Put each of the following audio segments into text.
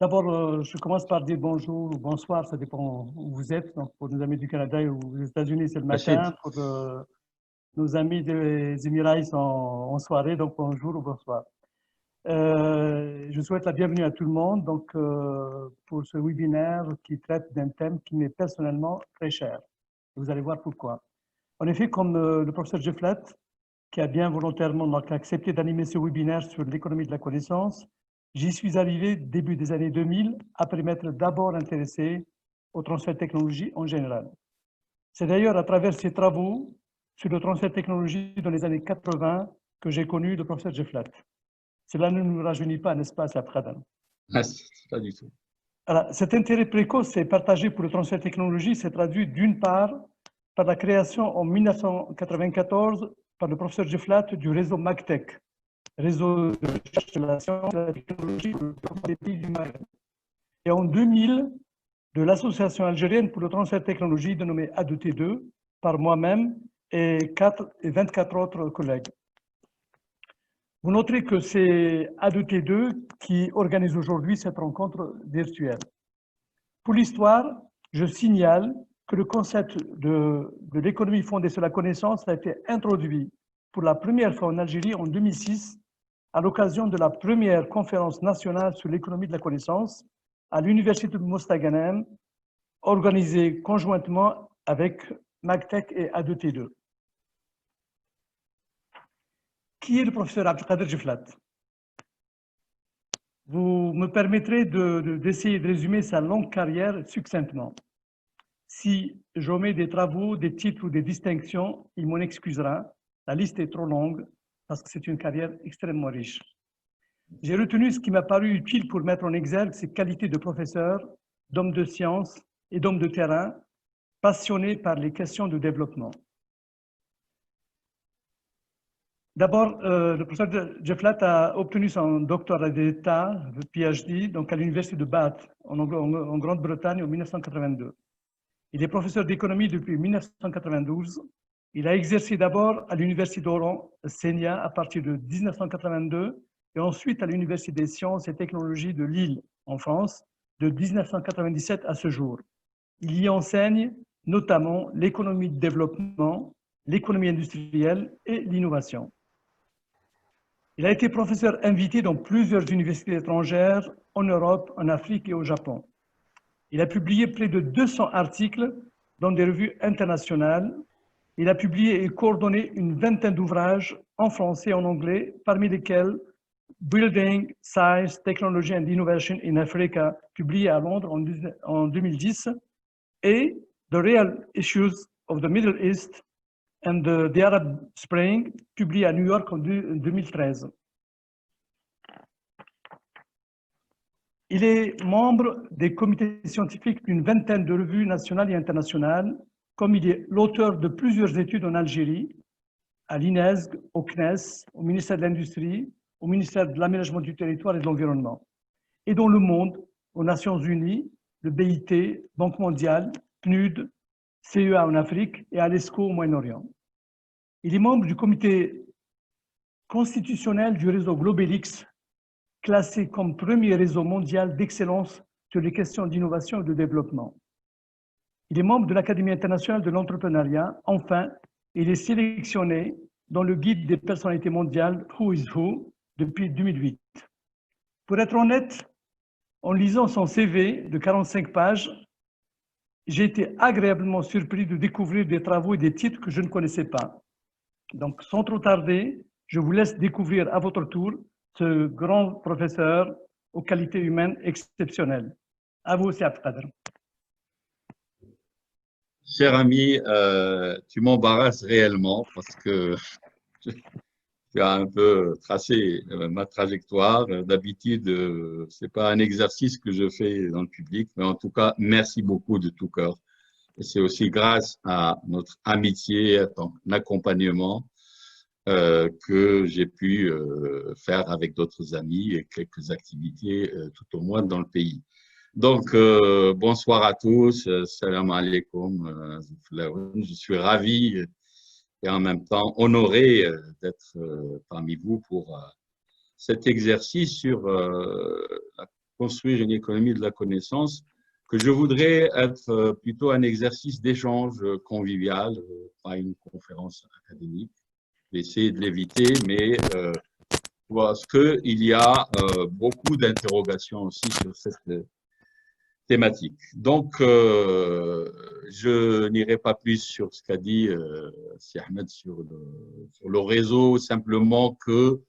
D'abord, je commence par dire bonjour ou bonsoir, ça dépend où vous êtes. Donc, pour nos amis du Canada ou des États-Unis, c'est le Rachid, matin. Pour nos amis des Émirats, ils sont en soirée, donc bonjour ou bonsoir. Je souhaite la bienvenue à tout le monde pour ce webinaire qui traite d'un thème qui m'est personnellement très cher. Vous allez voir pourquoi. En effet, comme le professeur Jefflat, qui a bien volontairement accepté d'animer ce webinaire sur l'économie de la connaissance, j'y suis arrivé début des années 2000 après m'être d'abord intéressé au transfert de technologie en général. C'est d'ailleurs à travers ses travaux sur le transfert de technologie dans les années 80 que j'ai connu le professeur Jefflat. Cela ne nous rajeunit pas, n'est-ce pas, Saad? pas du tout. Alors, cet intérêt précoce et partagé pour le transfert de technologie s'est traduit d'une part par la création en 1994 par le professeur Jefflat du réseau MagTech, réseau de recherche de la science et de la technologie pour le développement des pays du Maghreb. Et en 2000, de l'association algérienne pour le transfert de technologie dénommée A2T2 par moi-même et 24 autres collègues. Vous noterez que c'est A2T2 qui organise aujourd'hui cette rencontre virtuelle. Pour l'histoire, je signale que le concept de l'économie fondée sur la connaissance a été introduit pour la première fois en Algérie en 2006 à l'occasion de la première conférence nationale sur l'économie de la connaissance à l'université de Mostaganem, organisée conjointement avec MagTech et A2T2. Qui est le professeur Abdelkader Jefflat? Vous me permettrez d'essayer de résumer sa longue carrière succinctement. Si j'omets des travaux, des titres ou des distinctions, il m'en excusera. La liste est trop longue parce que c'est une carrière extrêmement riche. J'ai retenu ce qui m'a paru utile pour mettre en exergue ses qualités de professeur, d'homme de science et d'homme de terrain, passionné par les questions de développement. D'abord, le professeur Jefflat a obtenu son doctorat d'État, le PhD, donc à l'université de Bath, en Grande-Bretagne, en 1982. Il est professeur d'économie depuis 1992. Il a exercé d'abord à l'université d'Oran, Senia, à partir de 1982, et ensuite à l'université des sciences et technologies de Lille, en France, de 1997 à ce jour. Il y enseigne notamment l'économie de développement, l'économie industrielle et l'innovation. Il a été professeur invité dans plusieurs universités étrangères, en Europe, en Afrique et au Japon. Il a publié près de 200 articles dans des revues internationales. Il a publié et coordonné une vingtaine d'ouvrages en français et en anglais, parmi lesquels Building Science, Technology and Innovation in Africa, publié à Londres en 2010, et The Real Issues of the Middle East and the Arab Spring, publié à New York en 2013. Il est membre des comités scientifiques d'une vingtaine de revues nationales et internationales, comme il est l'auteur de plusieurs études en Algérie, à l'INESG, au CNES, au ministère de l'Industrie, au ministère de l'Aménagement du Territoire et de l'Environnement, et dans le monde, aux Nations Unies, le BIT, Banque mondiale, PNUD, CEA en Afrique et à l'ESCO au Moyen-Orient. Il est membre du comité constitutionnel du réseau Globelix, classé comme premier réseau mondial d'excellence sur les questions d'innovation et de développement. Il est membre de l'Académie internationale de l'entrepreneuriat. Enfin, il est sélectionné dans le guide des personnalités mondiales Who is Who depuis 2008. Pour être honnête, en lisant son CV de 45 pages, j'ai été agréablement surpris de découvrir des travaux et des titres que je ne connaissais pas. Donc, sans trop tarder, je vous laisse découvrir à votre tour ce grand professeur aux qualités humaines exceptionnelles. À vous aussi, Abdelkader. Cher ami, tu m'embarrasses réellement parce que tu as un peu tracé ma trajectoire. D'habitude, c'est pas un exercice que je fais dans le public, mais en tout cas, merci beaucoup de tout cœur. Et c'est aussi grâce à notre amitié, à ton accompagnement, que j'ai pu faire avec d'autres amis et quelques activités tout au moins dans le pays. Donc, bonsoir à tous, salam alaikum, je suis ravi et en même temps honoré d'être parmi vous pour cet exercice sur la construire une économie de la connaissance que je voudrais être plutôt un exercice d'échange convivial, pas une conférence académique. J'essaie de l'éviter, mais parce qu'il y a beaucoup d'interrogations aussi sur cette thématique. Donc, je n'irai pas plus sur ce qu'a dit Si Ahmed sur le réseau, simplement que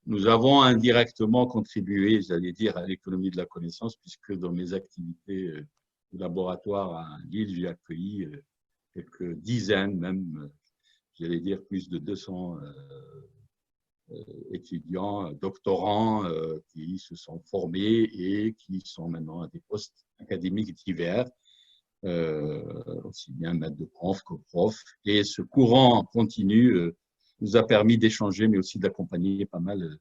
nous avons indirectement contribué, j'allais dire, à l'économie de la connaissance, puisque dans mes activités de laboratoire à Lille, j'ai accueilli quelques dizaines, même, j'allais dire, plus de 200 étudiants, doctorants qui se sont formés et qui sont maintenant à des postes académiques divers, aussi bien maître de prof que prof. Et ce courant continu nous a permis d'échanger, mais aussi d'accompagner pas mal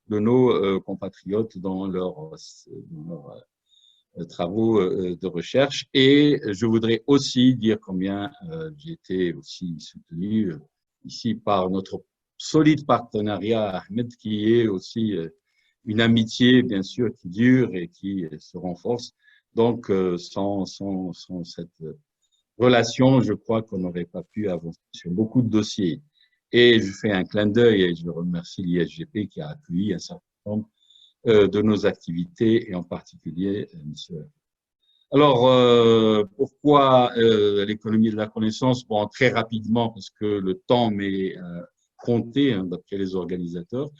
de nos compatriotes dans leurs travaux de recherche. Et je voudrais aussi dire combien j'ai été aussi soutenu ici par notre solide partenariat, Ahmed, qui est aussi une amitié, bien sûr, qui dure et qui se renforce. Donc, sans cette relation, je crois qu'on n'aurait pas pu avancer sur beaucoup de dossiers. Et je fais un clin d'œil et je remercie l'ISGP qui a accueilli un certain nombre de nos activités et en particulier M. Alors, pourquoi l'économie de la connaissance? Bon, très rapidement, parce que le temps m'est compté, hein, d'après les organisateurs.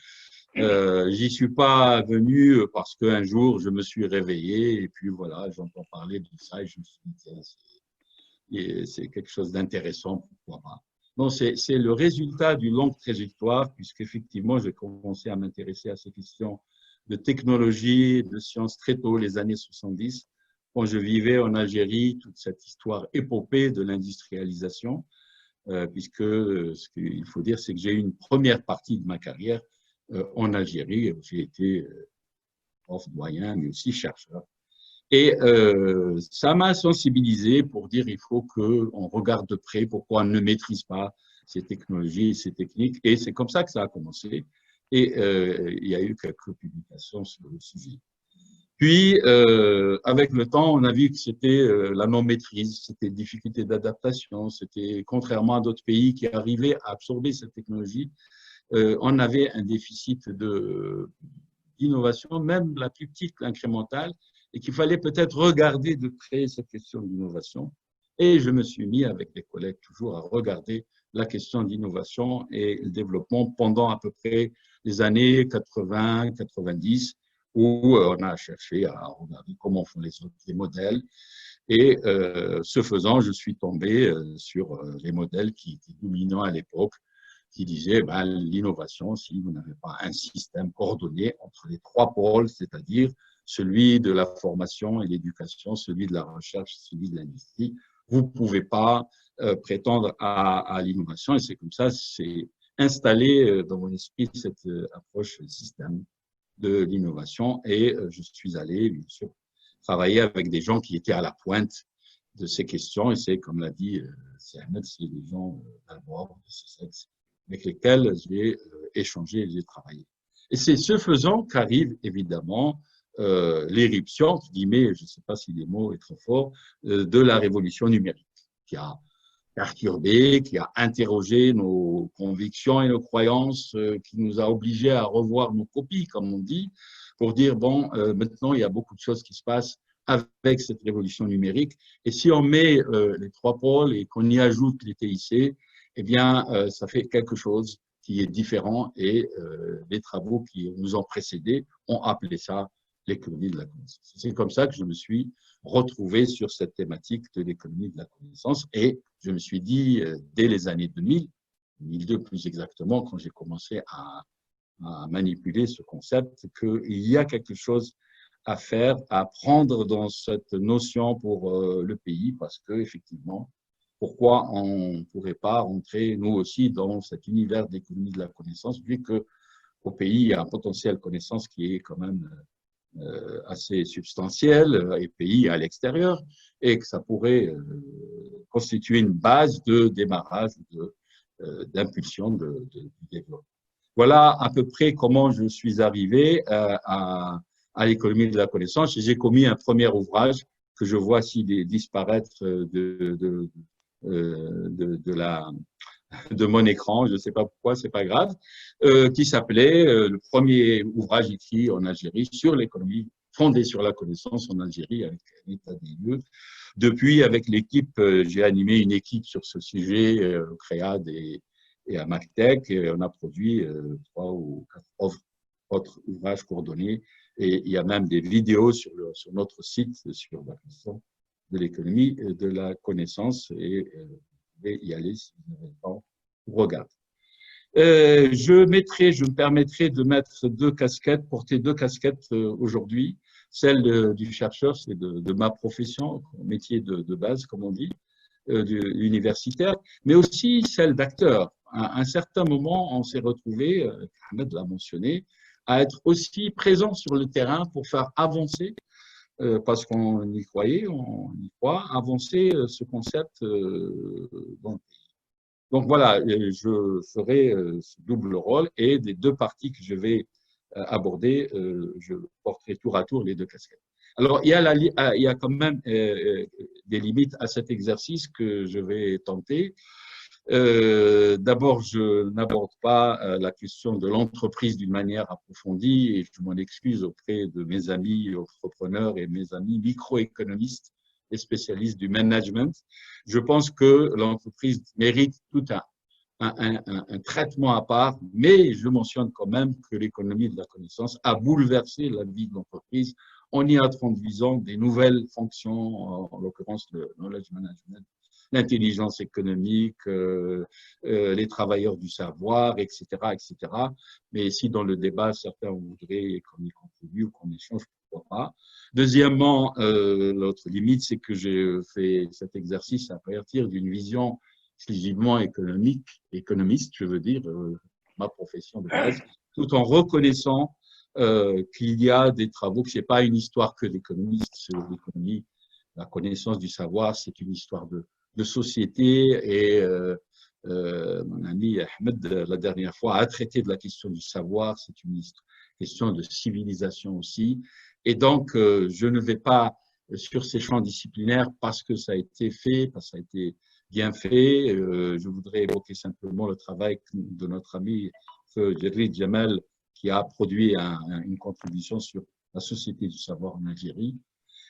J'y suis pas venu parce qu'un jour, je me suis réveillé et puis voilà, j'entends parler de ça et je me suis dit, tiens, c'est quelque chose d'intéressant, pourquoi pas. Non, c'est le résultat d'une longue trajectoire, puisqu'effectivement, j'ai commencé à m'intéresser à ces questions de technologie, de sciences très tôt, les années 70, quand je vivais en Algérie, toute cette histoire épopée de l'industrialisation, puisque ce qu'il faut dire, c'est que j'ai eu une première partie de ma carrière en Algérie. J'ai été prof doyen, mais aussi chercheur. Et ça m'a sensibilisé pour dire il faut qu'on regarde de près pourquoi on ne maîtrise pas ces technologies, ces techniques. Et c'est comme ça que ça a commencé. Et il y a eu quelques publications sur le sujet. Puis, avec le temps, on a vu que c'était la non-maîtrise, c'était difficulté d'adaptation, c'était contrairement à d'autres pays qui arrivaient à absorber cette technologie, on avait un déficit d'innovation, même la plus petite, l'incrémentale, et qu'il fallait peut-être regarder de près cette question d'innovation. Et je me suis mis avec des collègues toujours à regarder la question d'innovation et le développement pendant à peu près les années 80-90, où on a cherché à regarder comment font les autres, les modèles. Et ce faisant, je suis tombé sur les modèles qui étaient dominants à l'époque, qui disaient ben, l'innovation, si vous n'avez pas un système coordonné entre les trois pôles, c'est-à-dire celui de la formation et l'éducation, celui de la recherche, celui de l'industrie, vous ne pouvez pas prétendre à l'innovation. Et c'est comme ça, c'est installé dans mon esprit cette approche système de l'innovation. Et je suis allé, bien sûr, travailler avec des gens qui étaient à la pointe de ces questions. Et c'est, comme l'a dit Ahmed, c'est des gens d'abord de ce sexe avec lesquels j'ai échangé et j'ai travaillé. Et c'est ce faisant qu'arrive évidemment l'éruption, entre guillemets, je ne sais pas si les mots est trop fort, de la révolution numérique, qui a perturbé, qui a interrogé nos convictions et nos croyances, qui nous a obligés à revoir nos copies, comme on dit, pour dire, bon, maintenant, il y a beaucoup de choses qui se passent avec cette révolution numérique. Et si on met les trois pôles et qu'on y ajoute les TIC, eh bien, ça fait quelque chose qui est différent et les travaux qui nous ont précédés ont appelé ça l'économie de la connaissance. C'est comme ça que je me suis retrouvé sur cette thématique de l'économie de la connaissance et je me suis dit, dès les années 2000, 2002 plus exactement, quand j'ai commencé à manipuler ce concept, qu'il y a quelque chose à faire, à prendre dans cette notion pour le pays, parce que effectivement, pourquoi on ne pourrait pas rentrer, nous aussi, dans cet univers d'économie de la connaissance, vu qu'au pays, il y a un potentiel connaissance qui est quand même assez substantiel, et pays à l'extérieur, et que ça pourrait constituer une base de démarrage, d'impulsion du développement. Voilà à peu près comment je suis arrivé à à l'économie de la connaissance. Et j'ai commis un premier ouvrage que je vois s'il disparaître de mon écran, je ne sais pas pourquoi, c'est pas grave, qui s'appelait le premier ouvrage écrit en Algérie sur l'économie fondée sur la connaissance en Algérie, avec un état des lieux. Depuis, avec l'équipe, j'ai animé une équipe sur ce sujet au CREAD et à MacTech, et on a produit 3 ou 4 autres ouvrages coordonnés, et il y a même des vidéos sur notre site sur la question de l'économie de la connaissance, et vous pouvez y aller si vous avez le temps pour regarder. Je me permettrai de mettre porter deux casquettes aujourd'hui. Celle du chercheur, c'est de ma profession, métier de base, comme on dit, universitaire, mais aussi celle d'acteur. À un certain moment, on s'est retrouvé, Ahmed l'a mentionné, à être aussi présent sur le terrain pour faire avancer, parce qu'on y croyait, on y croit, avancer ce concept dans le pays. Donc voilà, je ferai ce double rôle, et des deux parties que je vais aborder, je porterai tour à tour les deux casquettes. Alors, il y a quand même des limites à cet exercice que je vais tenter. D'abord, je n'aborde pas la question de l'entreprise d'une manière approfondie, et je m'en excuse auprès de mes amis entrepreneurs et mes amis microéconomistes et spécialistes du management. Je pense que l'entreprise mérite tout un traitement à part, mais je mentionne quand même que l'économie de la connaissance a bouleversé la vie de l'entreprise en y introduisant des nouvelles fonctions, en l'occurrence le knowledge management, l'intelligence économique, les travailleurs du savoir, etc., etc. Mais si dans le débat, certains voudraient qu'on y contribue ou qu'on échange, pourquoi pas. Deuxièmement, l'autre limite, c'est que j'ai fait cet exercice à partir d'une vision exclusivement économiste, je veux dire, ma profession de base, tout en reconnaissant qu'il y a des travaux, que ce n'est pas une histoire que d'économistes, c'est l'économie, la connaissance du savoir, c'est une histoire de société, et mon ami Ahmed, la dernière fois, a traité de la question du savoir, c'est une question de civilisation aussi. Et donc, je ne vais pas sur ces champs disciplinaires parce que ça a été fait, parce que ça a été bien fait. Je voudrais évoquer simplement le travail de notre ami Jerry Jamal, qui a produit une contribution sur la société du savoir en Algérie.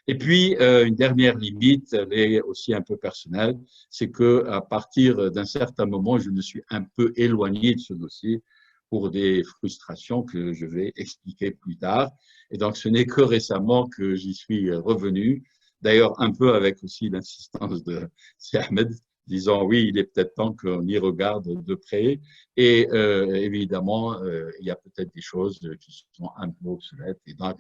Et puis, une dernière limite, elle est aussi un peu personnelle, c'est qu'à partir d'un certain moment, je me suis un peu éloigné de ce dossier pour des frustrations que je vais expliquer plus tard. Et donc, ce n'est que récemment que j'y suis revenu, d'ailleurs un peu avec aussi l'insistance de Ahmed, disant oui, il est peut-être temps qu'on y regarde de près. Et évidemment, il y a peut-être des choses qui sont un peu obsolètes. Et donc,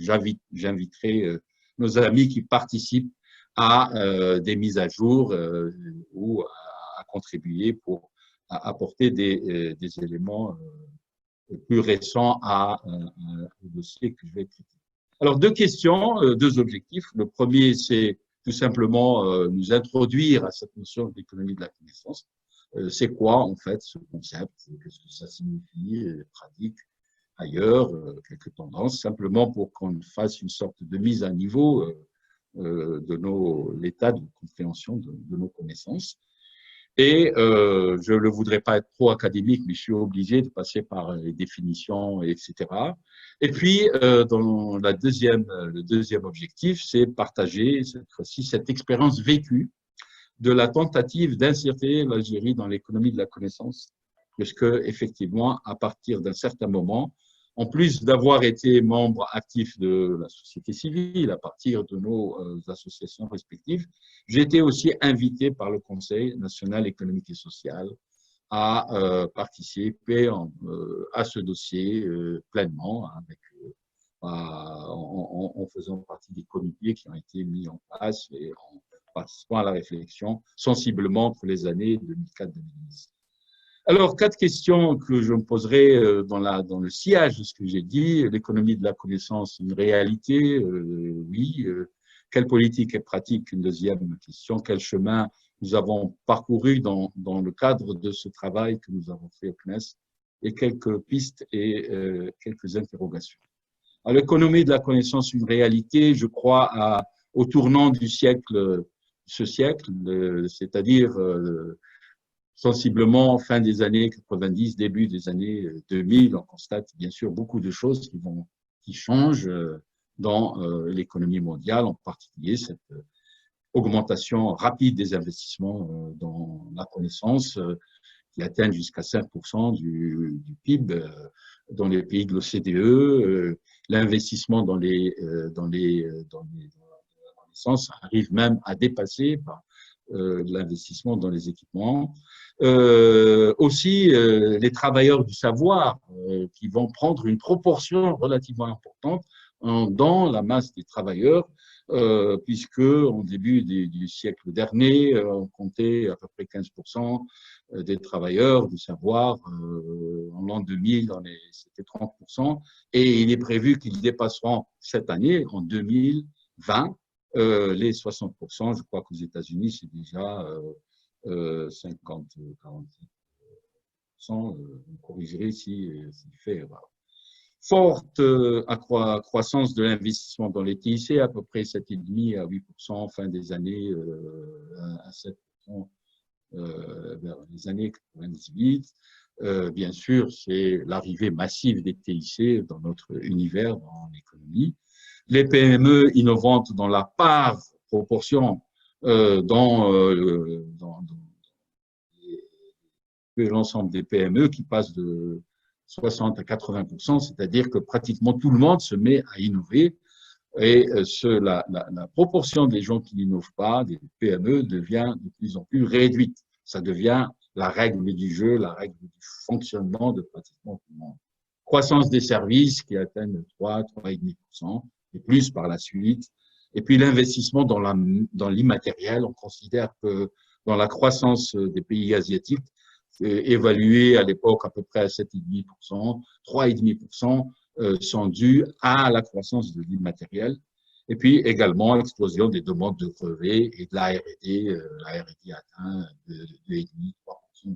j'inviterai nos amis qui participent à des mises à jour ou à contribuer pour apporter des éléments plus récents au dossier que je vais traiter. Alors, deux questions, deux objectifs. Le premier, c'est tout simplement nous introduire à cette notion d'économie de la connaissance. C'est quoi, en fait, ce concept? Qu'est-ce que ça signifie, pratique ailleurs, quelques tendances, simplement pour qu'on fasse une sorte de mise à niveau de l'état de compréhension de nos connaissances. Et je ne voudrais pas être trop académique, mais je suis obligé de passer par les définitions, etc. Et puis, le deuxième objectif, c'est partager cette expérience vécue de la tentative d'insérer l'Algérie dans l'économie de la connaissance, puisque effectivement, à partir d'un certain moment, en plus d'avoir été membre actif de la société civile, à partir de nos associations respectives, j'ai été aussi invité par le Conseil national économique et social à participer à ce dossier pleinement, en faisant partie des comités qui ont été mis en place et en participant à la réflexion sensiblement entre les années 2004 et 2010. Alors, 4 questions que je me poserai dans le sillage de ce que j'ai dit. L'économie de la connaissance, une réalité, oui. Quelle politique et pratique, une deuxième question. Quel chemin nous avons parcouru dans le cadre de ce travail que nous avons fait au CNES, et quelques pistes et quelques interrogations. à l'économie de la connaissance une réalité, je crois, au tournant du siècle, ce siècle, c'est-à-dire sensiblement fin des années 90, début des années 2000, on constate bien sûr beaucoup de choses qui changent dans l'économie mondiale, en particulier cette augmentation rapide des investissements dans la connaissance qui atteignent jusqu'à 5% du PIB dans les pays de l'OCDE. L'investissement dans la connaissance arrive même à dépasser l'investissement dans les équipements. Aussi, les travailleurs du savoir qui vont prendre une proportion relativement importante dans la masse des travailleurs, puisque au début du siècle dernier, on comptait à peu près 15% des travailleurs du savoir. En l'an 2000, c'était 30%, et il est prévu qu'ils dépasseront cette année, en 2020, les 60%. Je crois qu'aux États-Unis, c'est déjà 50-40%. Vous me corrigerez si fait erreur. Forte croissance de l'investissement dans les TIC, à peu près 7,5 à 8% fin des années, à 7% vers les années 98. Bien sûr, c'est l'arrivée massive des TIC dans notre univers, dans l'économie. Les PME innovantes dans la part, proportion dans l'ensemble des PME qui passe de 60 à 80%, c'est-à-dire que pratiquement tout le monde se met à innover et la proportion des gens qui n'innovent pas, des PME, devient de plus en plus réduite. Ça devient la règle du jeu, la règle du fonctionnement de pratiquement tout le monde. Croissance des services qui atteignent 3,5% et plus par la suite. Et puis l'investissement dans l'immatériel, on considère que dans la croissance des pays asiatiques, évalué à l'époque à peu près à 7,5%, 3,5% sont dus à la croissance de l'immatériel. Et puis également l'explosion des demandes de brevets et de la R&D. La R&D atteint 2,5-3%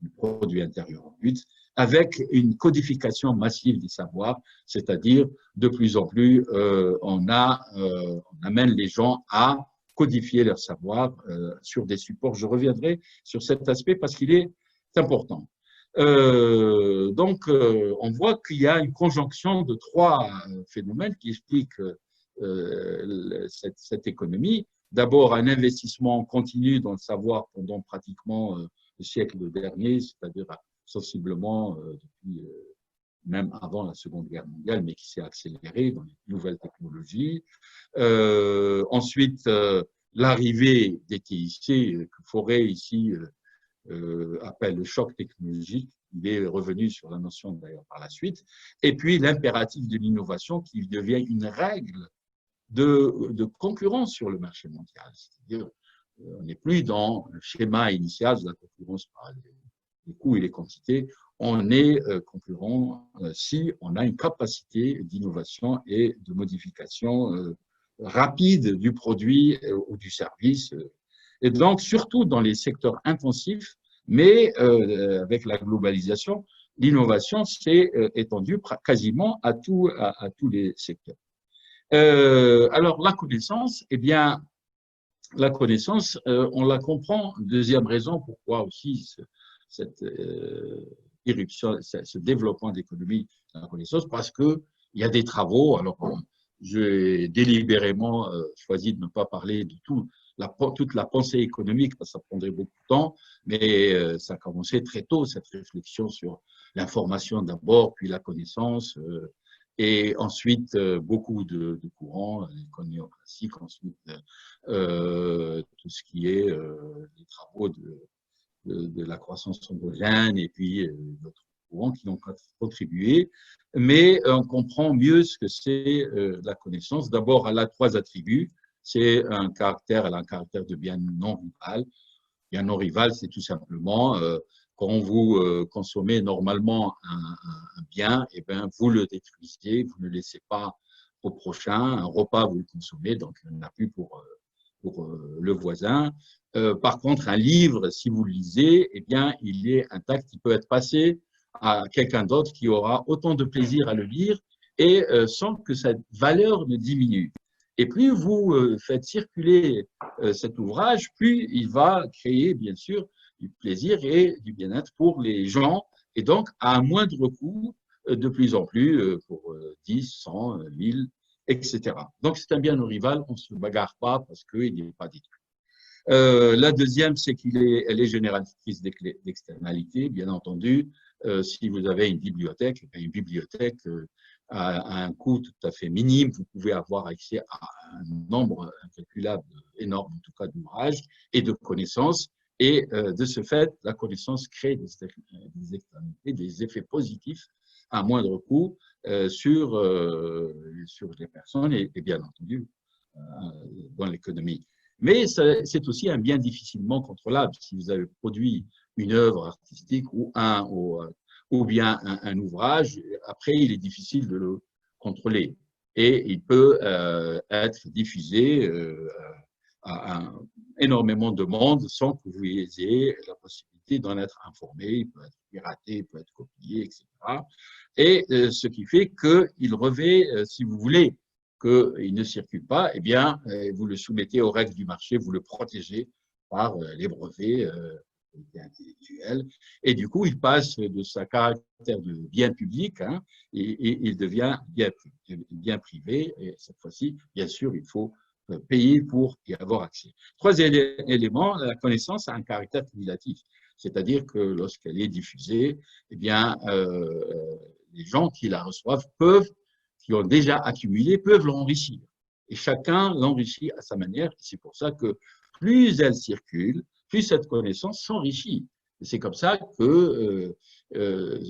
du produit intérieur brut, avec une codification massive des savoirs, c'est-à-dire de plus en plus on amène les gens à codifier leur savoir sur des supports. Je reviendrai sur cet aspect parce qu'il est important. Donc, on voit qu'il y a une conjonction de trois phénomènes qui expliquent cette économie. D'abord, un investissement continu dans le savoir pendant pratiquement le siècle dernier, c'est-à-dire sensiblement depuis même avant la Seconde Guerre mondiale, mais qui s'est accéléré dans les nouvelles technologies. Ensuite, l'arrivée des TIC, que Fauré ici appelle le choc technologique. Il est revenu sur la notion d'ailleurs par la suite. Et puis l'impératif de l'innovation qui devient une règle de concurrence sur le marché mondial. C'est-à-dire, on n'est plus dans le schéma initial de la concurrence par les coûts et les quantités. On est concurrent si on a une capacité d'innovation et de modification rapide du produit ou du service. Et donc, surtout dans les secteurs intensifs, mais avec la globalisation, l'innovation s'est étendue quasiment à tous les secteurs. Alors, la connaissance, eh bien, la connaissance, on la comprend. Deuxième raison pourquoi aussi cette irruption, ce développement d'économie de la connaissance, parce qu'il y a des travaux. Alors, j'ai délibérément choisi de ne pas parler de toute la pensée économique, parce que ça prendrait beaucoup de temps, mais ça a commencé très tôt, cette réflexion sur l'information d'abord, puis la connaissance, et ensuite beaucoup de courants, l'économie classique, ensuite tout ce qui est les travaux de la croissance endogène, et puis d'autres courants qui ont contribué, mais on comprend mieux ce que c'est la connaissance. D'abord, elle a trois attributs. C'est elle a un caractère de bien non rival. Bien non rival, c'est tout simplement quand vous consommez normalement un bien, et ben vous le détruisez, vous ne laissez pas au prochain. Un repas, vous le consommez, donc il n'y en a plus pour le voisin. Par contre, un livre, si vous le lisez, eh bien, il est intact, il peut être passé à quelqu'un d'autre qui aura autant de plaisir à le lire et sans que cette valeur ne diminue. Et plus vous faites circuler cet ouvrage, plus il va créer, bien sûr, du plaisir et du bien-être pour les gens, et donc à un moindre coût, de plus en plus, pour 10, 100, 1000, etc. Donc c'est un bien rival, on ne se bagarre pas parce qu'il n'est pas détruit. La deuxième, c'est elle est génératrice d'externalités, bien entendu. Si vous avez une bibliothèque à un coût tout à fait minime, vous pouvez avoir accès à un nombre incalculable, énorme en tout cas, d'ouvrages et de connaissances. Et de ce fait, la connaissance crée des externalités, des effets positifs à moindre coût sur les personnes et bien entendu dans l'économie. Mais c'est aussi un bien difficilement contrôlable. Si vous avez produit une œuvre artistique ou bien un ouvrage, après, il est difficile de le contrôler. Et il peut être diffusé à énormément de monde sans que vous ayez la possibilité d'en être informé. Il peut être piraté, il peut être copié, etc. Et ce qui fait qu'il revêt, si vous voulez, qu'il ne circule pas, eh bien, vous le soumettez aux règles du marché, vous le protégez par les brevets intellectuels. Et du coup, il passe de sa caractère de bien public et il devient bien privé. Et cette fois-ci, bien sûr, il faut payer pour y avoir accès. Troisième élément, la connaissance a un caractère cumulatif. C'est-à-dire que lorsqu'elle est diffusée, eh bien, les gens qui la reçoivent qui ont déjà accumulé, peuvent l'enrichir. Et chacun l'enrichit à sa manière. C'est pour ça que plus elle circule, plus cette connaissance s'enrichit. Et c'est comme ça que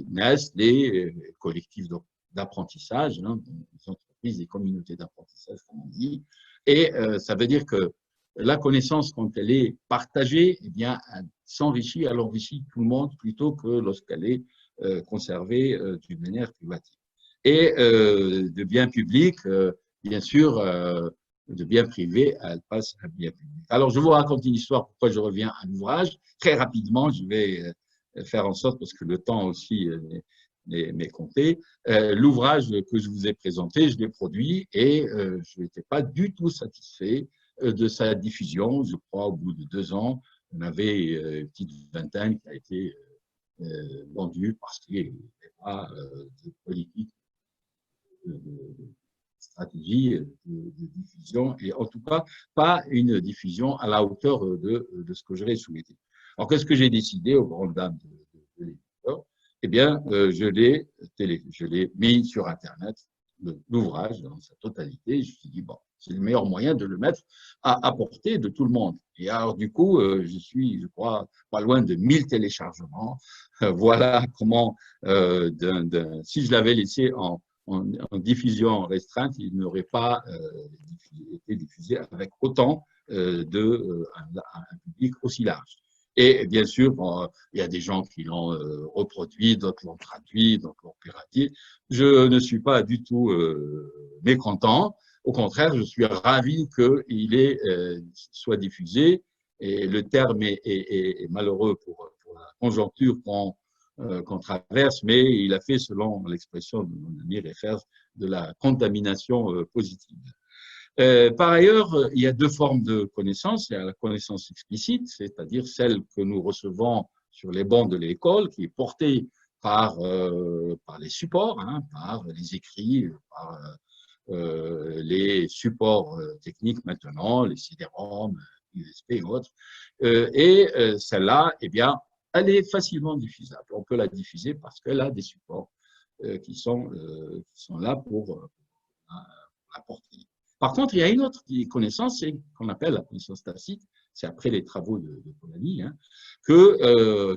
naissent les collectifs d'apprentissage, les entreprises, les communautés d'apprentissage, comme on dit. Et ça veut dire que la connaissance, quand elle est partagée, eh bien, elle s'enrichit, elle enrichit tout le monde plutôt que lorsqu'elle est conservée d'une manière privative. Et de biens publics, bien sûr, de biens privés, elle passe à bien public. Alors, je vous raconte une histoire, pourquoi je reviens à l'ouvrage. Très rapidement, je vais faire en sorte, parce que le temps aussi m'est compté. L'ouvrage que je vous ai présenté, je l'ai produit et je n'étais pas du tout satisfait de sa diffusion. Je crois, au bout de 2 ans, on avait une petite vingtaine qui a été vendue parce qu'il n'y avait pas de politique de stratégie de diffusion et en tout cas pas une diffusion à la hauteur de ce que j'aurais souhaité. Alors qu'est-ce que j'ai décidé aux grandes dames de l'éditeur? Eh bien, je l'ai mis sur Internet, l'ouvrage dans sa totalité. Je me suis dit, bon, c'est le meilleur moyen de le mettre à portée de tout le monde. Et alors, du coup, je suis, je crois, pas loin de 1000 téléchargements. Voilà comment, si je l'avais laissé en diffusion restreinte, il n'aurait pas été diffusé avec autant un public aussi large. Et bien sûr, il y a des gens qui l'ont reproduit, d'autres l'ont traduit, d'autres l'ont piraté. Je ne suis pas du tout mécontent. Au contraire, je suis ravi qu'il soit diffusé. Et le terme est malheureux pour la conjoncture qu'on traverse, mais il a fait, selon l'expression de mon ami Refers, de la contamination positive. Par ailleurs, il y a 2 formes de connaissance. Il y a la connaissance explicite, c'est-à-dire celle que nous recevons sur les bancs de l'école, qui est portée par les supports, par les écrits, par les supports techniques maintenant, les CD-ROM, USB et autres. Et celle-là, eh bien, elle est facilement diffusable. On peut la diffuser parce qu'elle a des supports qui sont là pour la porter. Par contre, il y a une autre connaissance qu'on appelle la connaissance tacite, c'est après les travaux de Polanyi,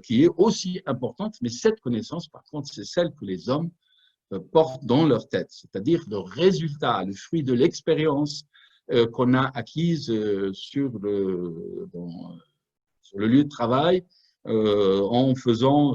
qui est aussi importante, mais cette connaissance, par contre, c'est celle que les hommes portent dans leur tête, c'est-à-dire le résultat, le fruit de l'expérience qu'on a acquise sur le lieu de travail, en faisant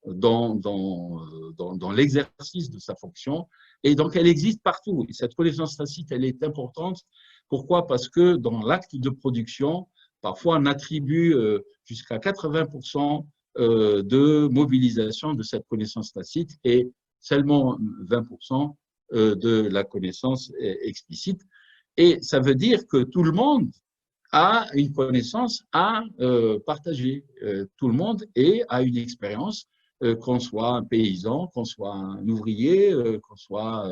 dans l'exercice de sa fonction. Et donc, elle existe partout. Et cette connaissance tacite, elle est importante. Pourquoi? Parce que dans l'acte de production, parfois, on attribue jusqu'à 80% de mobilisation de cette connaissance tacite. Et seulement 20% de la connaissance explicite. Et ça veut dire que tout le monde a une connaissance à partager. Tout le monde a une expérience, qu'on soit un paysan, qu'on soit un ouvrier, qu'on soit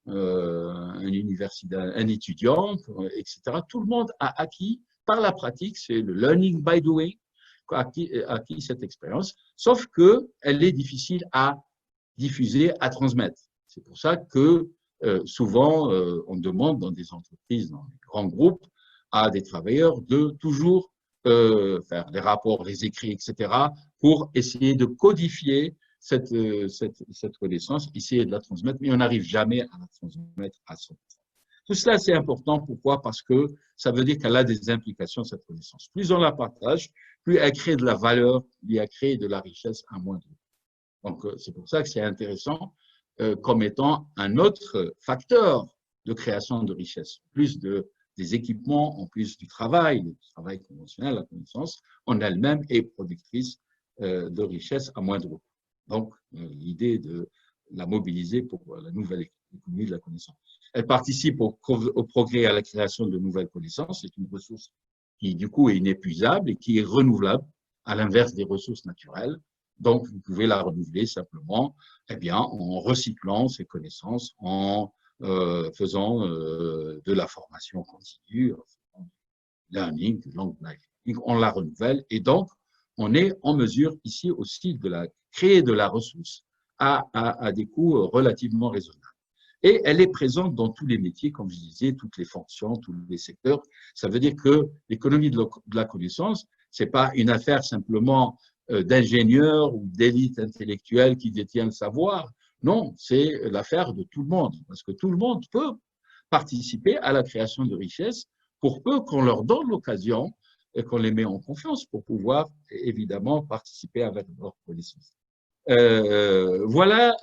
un universitaire, un étudiant, etc. Tout le monde a acquis par la pratique, c'est le learning by doing, acquis cette expérience, sauf qu'elle est difficile à diffuser, à transmettre. C'est pour ça que souvent, on demande dans des entreprises, dans des grands groupes, à des travailleurs de toujours faire des rapports, des écrits, etc., pour essayer de codifier cette connaissance, essayer de la transmettre, mais on n'arrive jamais à la transmettre à 100%. Tout cela, c'est important. Pourquoi? Parce que ça veut dire qu'elle a des implications, cette connaissance. Plus on la partage, plus elle crée de la valeur, plus elle crée de la richesse à moindre coût. Donc, c'est pour ça que c'est intéressant comme étant un autre facteur de création de richesse. Plus des équipements, en plus du travail conventionnel, la connaissance en elle-même est productrice de richesse à moindre coût. Donc, l'idée de la mobiliser pour la nouvelle économie de la connaissance. Elle participe au progrès et à la création de nouvelles connaissances. C'est une ressource qui, du coup, est inépuisable et qui est renouvelable, à l'inverse des ressources naturelles. Donc, vous pouvez la renouveler simplement en recyclant ces connaissances, en faisant de la formation continue, learning, long life learning, on la renouvelle et donc on est en mesure ici aussi de créer de la ressource à des coûts relativement raisonnables. Et elle est présente dans tous les métiers, comme je disais, toutes les fonctions, tous les secteurs. Ça veut dire que l'économie de la connaissance, c'est pas une affaire simplement d'ingénieurs ou d'élite intellectuelle qui détient le savoir. Non, c'est l'affaire de tout le monde, parce que tout le monde peut participer à la création de richesses pour peu qu'on leur donne l'occasion et qu'on les met en confiance pour pouvoir évidemment participer avec leur connaissance. Voilà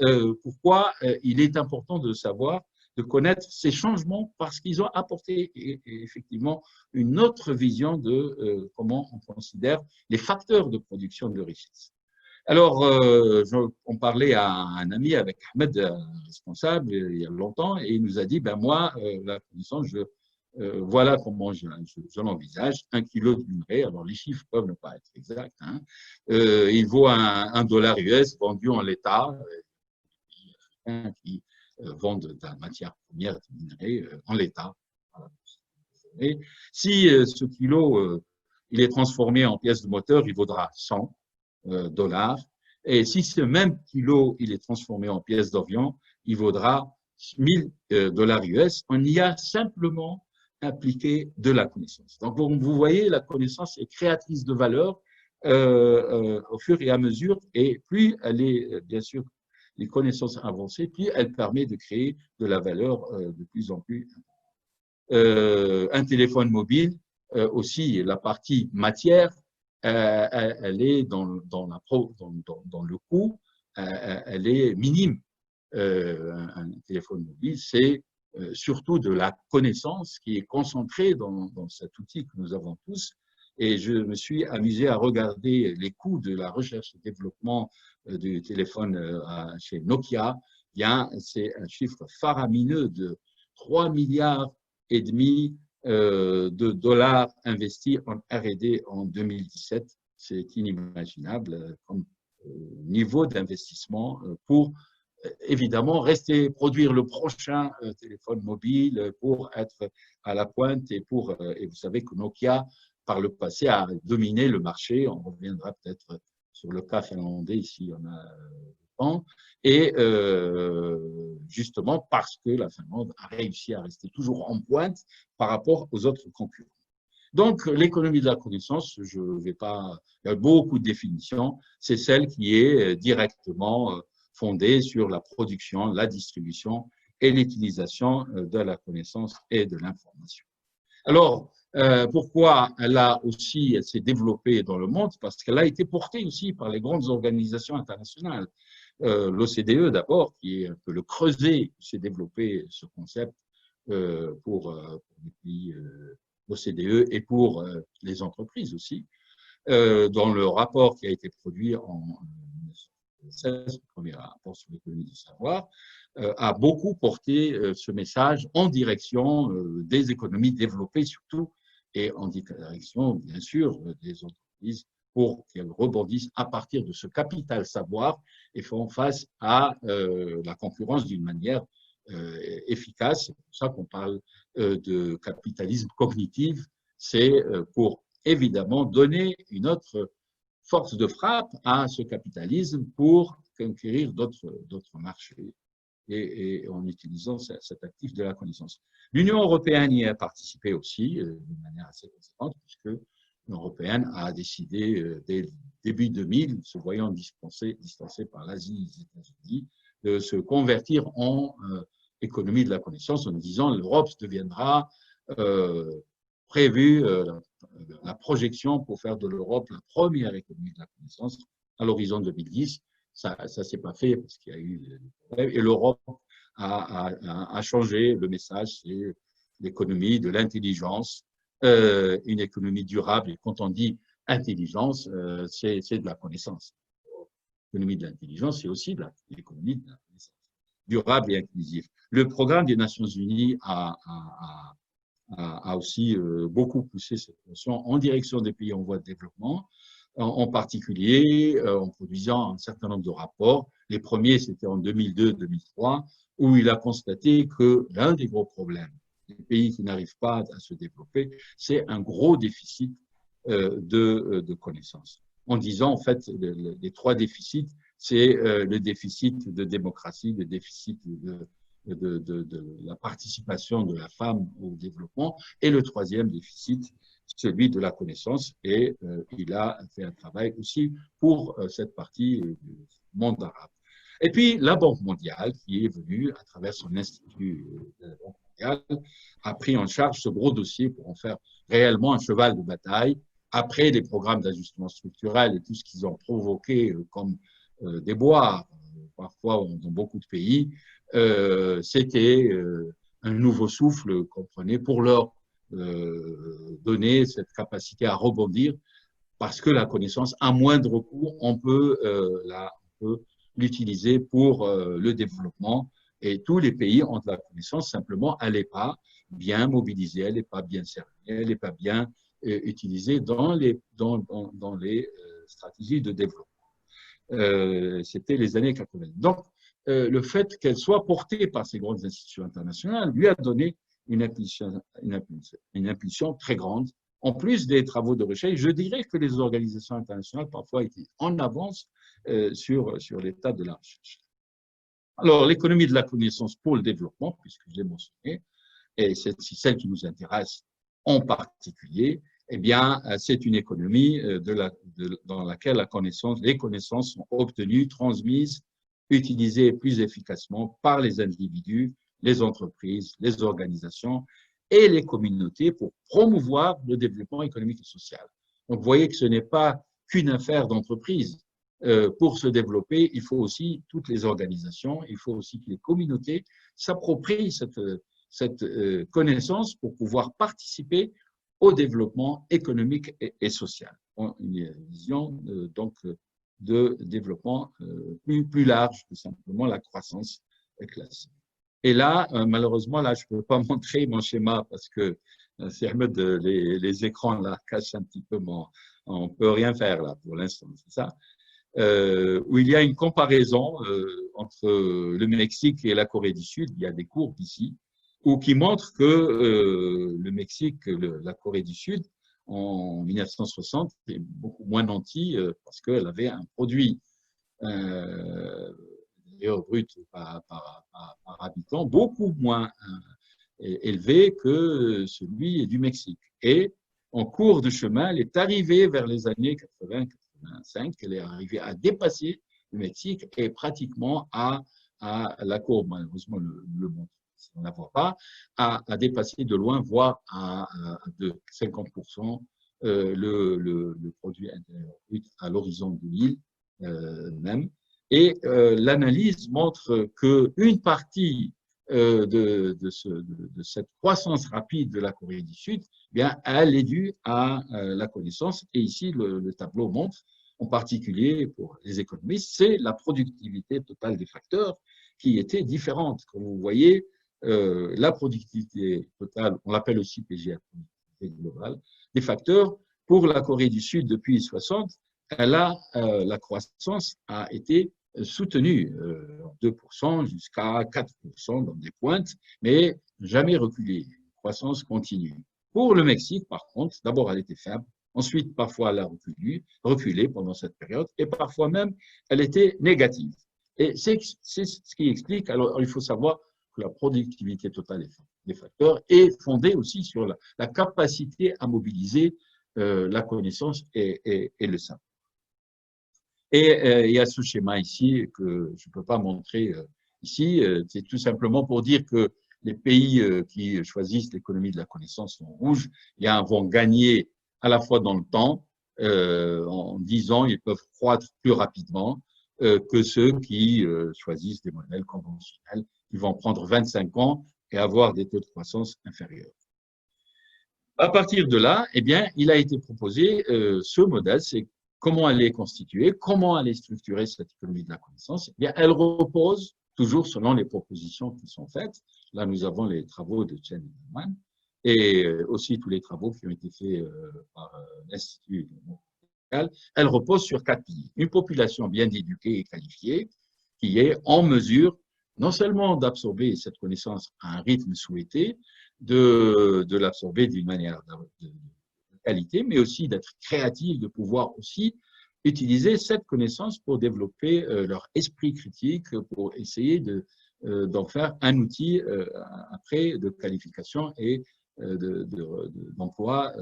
pourquoi il est important de savoir, de connaître ces changements parce qu'ils ont apporté effectivement une autre vision de comment on considère les facteurs de production de richesse. Alors, on parlait à un ami avec Ahmed, responsable, il y a longtemps, et il nous a dit, ben moi, la connaissance, voilà comment je l'envisage, 1 kilo de minerai, alors les chiffres peuvent ne pas être exacts, hein, il vaut $1 US vendu en l'état, qui vendent de la matière première de minerai en l'état. Et si ce kilo, il est transformé en pièces de moteur, il vaudra $100. Et si ce même kilo, il est transformé en pièces d'avion, il vaudra $1000 US. On y a simplement appliqué de la connaissance. Donc, vous voyez, la connaissance est créatrice de valeur au fur et à mesure, et plus elle est, bien sûr, les connaissances avancées, plus elle permet de créer de la valeur de plus en plus. Un téléphone mobile, aussi, la partie matière, elle est dans le coût, elle est minime. Un téléphone mobile, c'est surtout de la connaissance qui est concentrée dans cet outil que nous avons tous. Et je me suis amusé à regarder les coûts de la recherche et développement du téléphone chez Nokia. Bien, c'est un chiffre faramineux de 3,5 milliards de dollars investis en R&D en 2017. C'est inimaginable comme niveau d'investissement pour évidemment produire le prochain téléphone mobile, pour être à la pointe et vous savez que Nokia par le passé a dominé le marché. On reviendra peut-être sur le cas finlandais ici on a temps, et justement parce que la Finlande a réussi à rester toujours en pointe par rapport aux autres concurrents. Donc, l'économie de la connaissance, je ne vais pas, il y a beaucoup de définitions, c'est celle qui est directement fondée sur la production, la distribution et l'utilisation de la connaissance et de l'information. Alors, pourquoi elle s'est développée dans le monde? Parce qu'elle a été portée aussi par les grandes organisations internationales. L'OCDE d'abord, qui est un peu le creuset, s'est développé ce concept pour les pays l'OCDE et pour les entreprises aussi. Dans le rapport qui a été produit en le premier rapport sur l'économie du savoir, a beaucoup porté ce message en direction des économies développées surtout, et en direction, bien sûr, des entreprises pour qu'elles rebondissent à partir de ce capital savoir et font face à la concurrence d'une manière efficace. C'est pour ça qu'on parle de capitalisme cognitif. C'est pour évidemment donner une autre force de frappe à ce capitalisme pour conquérir d'autres marchés et en utilisant cet actif de la connaissance. L'Union européenne y a participé aussi d'une manière assez conséquente puisque l'Union européenne a décidé dès début 2000, se voyant distancée par l'Asie et les États-Unis, de se convertir en économie de la connaissance en disant l'Europe deviendra prévue la projection pour faire de l'Europe la première économie de la connaissance à l'horizon 2010. Ça ne s'est pas fait parce qu'il y a eu des problèmes. Et l'Europe a changé. Le message, c'est l'économie de l'intelligence, une économie durable. Et quand on dit intelligence, c'est de la connaissance. L'économie de l'intelligence, c'est aussi de l'économie de la connaissance, durable et inclusive. Le programme des Nations Unies a aussi beaucoup poussé cette notion en direction des pays en voie de développement, en particulier en produisant un certain nombre de rapports. Les premiers, c'était en 2002-2003, où il a constaté que l'un des gros problèmes des pays qui n'arrivent pas à se développer, c'est un gros déficit de connaissances. En disant, en fait, les trois déficits, c'est le déficit de démocratie, le déficit de la participation de la femme au développement, et le troisième déficit, celui de la connaissance, et il a fait un travail aussi pour cette partie du monde arabe. Et puis la Banque mondiale, qui est venue à travers son institut de la Banque mondiale, a pris en charge ce gros dossier pour en faire réellement un cheval de bataille, après les programmes d'ajustement structurel et tout ce qu'ils ont provoqué comme déboires, parfois dans beaucoup de pays, c'était un nouveau souffle qu'on prenait pour leur donner cette capacité à rebondir, parce que la connaissance, à moindre coût, on peut l'utiliser pour le développement. Et tous les pays ont de la connaissance, simplement, elle n'est pas bien mobilisée, elle n'est pas bien servie, elle n'est pas bien utilisée dans les stratégies de développement. C'était les années 80. Donc, le fait qu'elle soit portée par ces grandes institutions internationales lui a donné une impulsion très grande. En plus des travaux de recherche, je dirais que les organisations internationales parfois étaient en avance sur l'état de la recherche. Alors, l'économie de la connaissance pour le développement, puisque je l'ai mentionné, et c'est celle qui nous intéresse en particulier, eh bien, c'est une économie dans laquelle les connaissances sont obtenues, transmises, utilisées plus efficacement par les individus, les entreprises, les organisations et les communautés pour promouvoir le développement économique et social. Donc, vous voyez que ce n'est pas qu'une affaire d'entreprise. Pour se développer, il faut aussi toutes les organisations, il faut aussi que les communautés s'approprient cette connaissance pour pouvoir participer au développement économique et social. Une vision donc de développement plus large que simplement la croissance classique. Et là, malheureusement, là, je ne peux pas montrer mon schéma parce que les écrans là cachent un petit peu on ne peut rien faire là pour l'instant, c'est ça. Où il y a une comparaison entre le Mexique et la Corée du Sud. Il y a des courbes ici, qui montrent que le Mexique, la Corée du Sud, en 1960, est beaucoup moins nanti parce qu'elle avait un produit brut par habitant beaucoup moins élevé que celui du Mexique. Et en cours de chemin, elle est arrivée vers les années 80-85, elle est arrivée à dépasser le Mexique et pratiquement à la courbe, malheureusement le montre, on ne la voit pas, à dépasser de loin, voire de 50% le produit intérieur brut à l'horizon 2000 même. Et l'analyse montre qu'une partie de cette croissance rapide de la Corée du Sud, eh bien, elle est due à la connaissance. Et ici, le tableau montre en particulier pour les économistes, c'est la productivité totale des facteurs qui était différente. Comme vous voyez, la productivité totale, on l'appelle aussi PGR, productivité globale, des facteurs, pour la Corée du Sud depuis 60, la croissance a été soutenue, 2% jusqu'à 4% dans des pointes, mais jamais reculée, croissance continue. Pour le Mexique, par contre, d'abord elle était faible, ensuite parfois elle a reculé pendant cette période, et parfois même elle était négative. Et c'est ce qui explique, alors il faut savoir que la productivité totale des facteurs est fondée aussi sur la capacité à mobiliser la connaissance et le savoir. Et il y a ce schéma ici que je ne peux pas montrer ici. C'est tout simplement pour dire que les pays qui choisissent l'économie de la connaissance en rouge vont gagner à la fois dans le temps, en 10 ans, ils peuvent croître plus rapidement que ceux qui choisissent des modèles conventionnels qui vont prendre 25 ans et avoir des taux de croissance inférieurs. À partir de là, eh bien, il a été proposé ce modèle, c'est comment elle est constituée, comment elle est structurée, cette économie de la connaissance. Eh bien, elle repose toujours selon les propositions qui sont faites. Là, nous avons les travaux de Chen et Neumann et aussi tous les travaux qui ont été faits par l'Institut mondial. Elle repose sur 4 piliers. Une population bien éduquée et qualifiée qui est en mesure non seulement d'absorber cette connaissance à un rythme souhaité, de l'absorber d'une manière de qualité, mais aussi d'être créative, de pouvoir aussi utiliser cette connaissance pour développer leur esprit critique, pour essayer d'en faire un outil après de qualification et d'emploi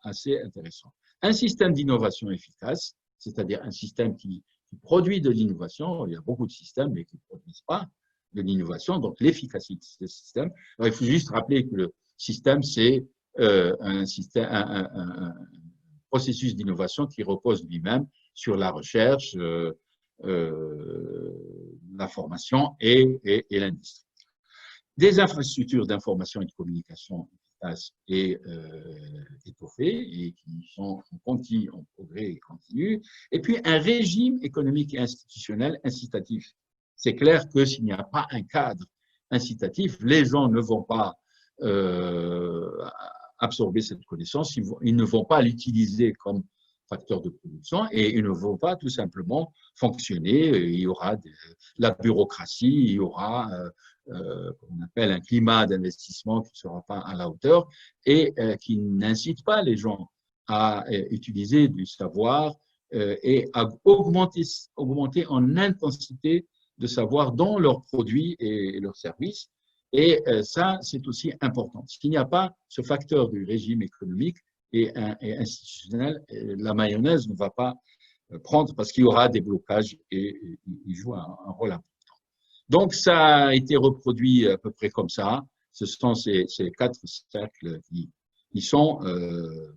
assez intéressant. Un système d'innovation efficace, c'est-à-dire un système qui produit de l'innovation. Il y a beaucoup de systèmes, mais qui ne produisent pas de l'innovation, donc l'efficacité de ce système. Alors, il faut juste rappeler que le système, c'est un processus d'innovation qui repose lui-même sur la recherche, la formation et l'industrie. Des infrastructures d'information et de communication efficaces et étoffées et qui sont en progrès continu, et puis un régime économique et institutionnel incitatif. C'est clair que s'il n'y a pas un cadre incitatif, les gens ne vont pas absorber cette connaissance, ils ne vont pas l'utiliser comme facteur de production et ils ne vont pas tout simplement fonctionner. Il y aura la bureaucratie, il y aura qu'on appelle un climat d'investissement qui ne sera pas à la hauteur et qui n'incite pas les gens à utiliser du savoir et à augmenter en intensité de savoir dans leurs produits et leurs services. Et ça, c'est aussi important. S'il n'y a pas ce facteur du régime économique et institutionnel, la mayonnaise ne va pas prendre parce qu'il y aura des blocages et il joue un rôle important. Donc, ça a été reproduit à peu près comme ça. Ce sont ces 4 cercles qui sont,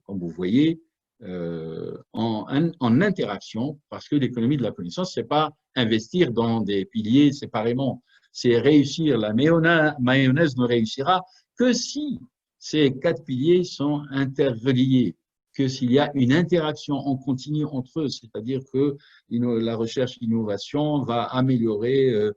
comme vous voyez, en interaction, parce que l'économie de la connaissance, c'est pas investir dans des piliers séparément, c'est réussir. La mayonnaise ne réussira que si ces 4 piliers sont interreliés, que s'il y a une interaction en continu entre eux, c'est-à-dire que la recherche et l'innovation va améliorer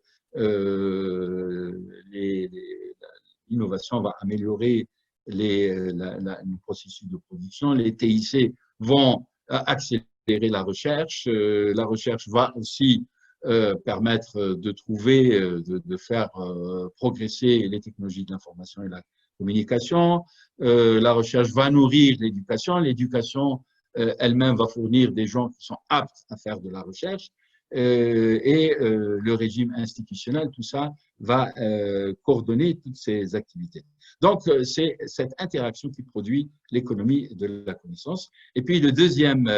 l'innovation va améliorer le processus de production, les TIC vont accélérer la recherche va aussi permettre de trouver, de faire progresser les technologies de l'information et de la communication, la recherche va nourrir l'éducation elle-même va fournir des gens qui sont aptes à faire de la recherche, et le régime institutionnel, tout ça va coordonner toutes ces activités. Donc, c'est cette interaction qui produit l'économie de la connaissance. Et puis, le deuxième,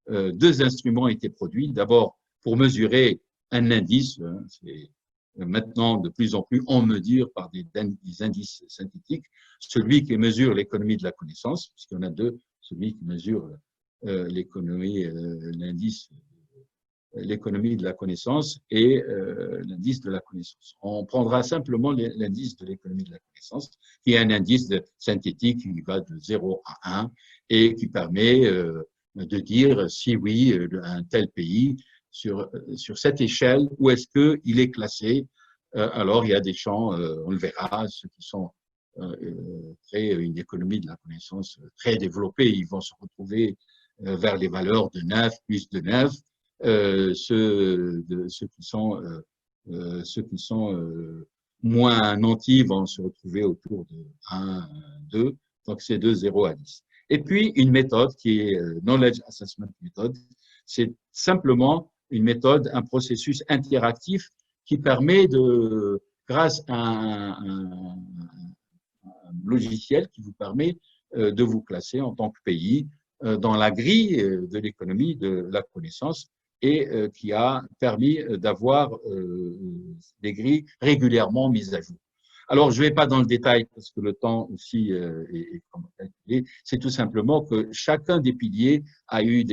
2 instruments ont été produits. D'abord, pour mesurer un indice, c'est maintenant de plus en plus on mesure par des indices synthétiques, celui qui mesure l'économie de la connaissance, puisqu'il y en a 2, celui qui mesure l'économie, l'indice l'économie de la connaissance et l'indice de la connaissance. On prendra simplement l'indice de l'économie de la connaissance, qui est un indice synthétique qui va de 0 à 1 et qui permet de dire si oui, un tel pays, sur cette échelle, où est-ce qu'il est classé. Alors, il y a des champs, on le verra, ceux qui sont créent une économie de la connaissance très développée, ils vont se retrouver vers les valeurs de 9, plus de 9. Ceux qui sont moins nantis vont se retrouver autour de 1, 2, donc c'est de 0 à 10. Et puis, une méthode qui est Knowledge Assessment Method, c'est simplement une méthode, un processus interactif qui permet de, grâce à un logiciel qui vous permet de vous classer en tant que pays dans la grille de l'économie de la connaissance et qui a permis d'avoir des grilles régulièrement mises à jour. Alors, je ne vais pas dans le détail parce que le temps aussi est calculé. C'est tout simplement que chacun des piliers a eu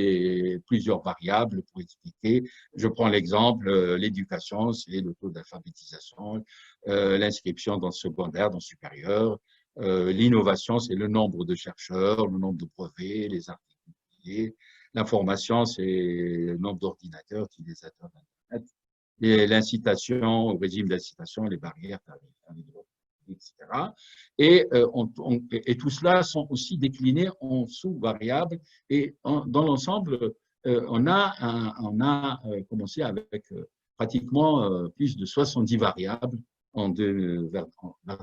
plusieurs variables pour expliquer. Je prends l'exemple, l'éducation, c'est le taux d'alphabétisation, l'inscription dans le secondaire, dans le supérieur. L'innovation, c'est le nombre de chercheurs, le nombre de brevets, les articles publiés. L'information, c'est le nombre d'ordinateurs, utilisateurs d'Internet. Et l'incitation, au régime d'incitation, les barrières, etc. Et tout cela sont aussi déclinés en sous-variables. Et dans l'ensemble, on a commencé avec pratiquement plus de 70 variables. Vers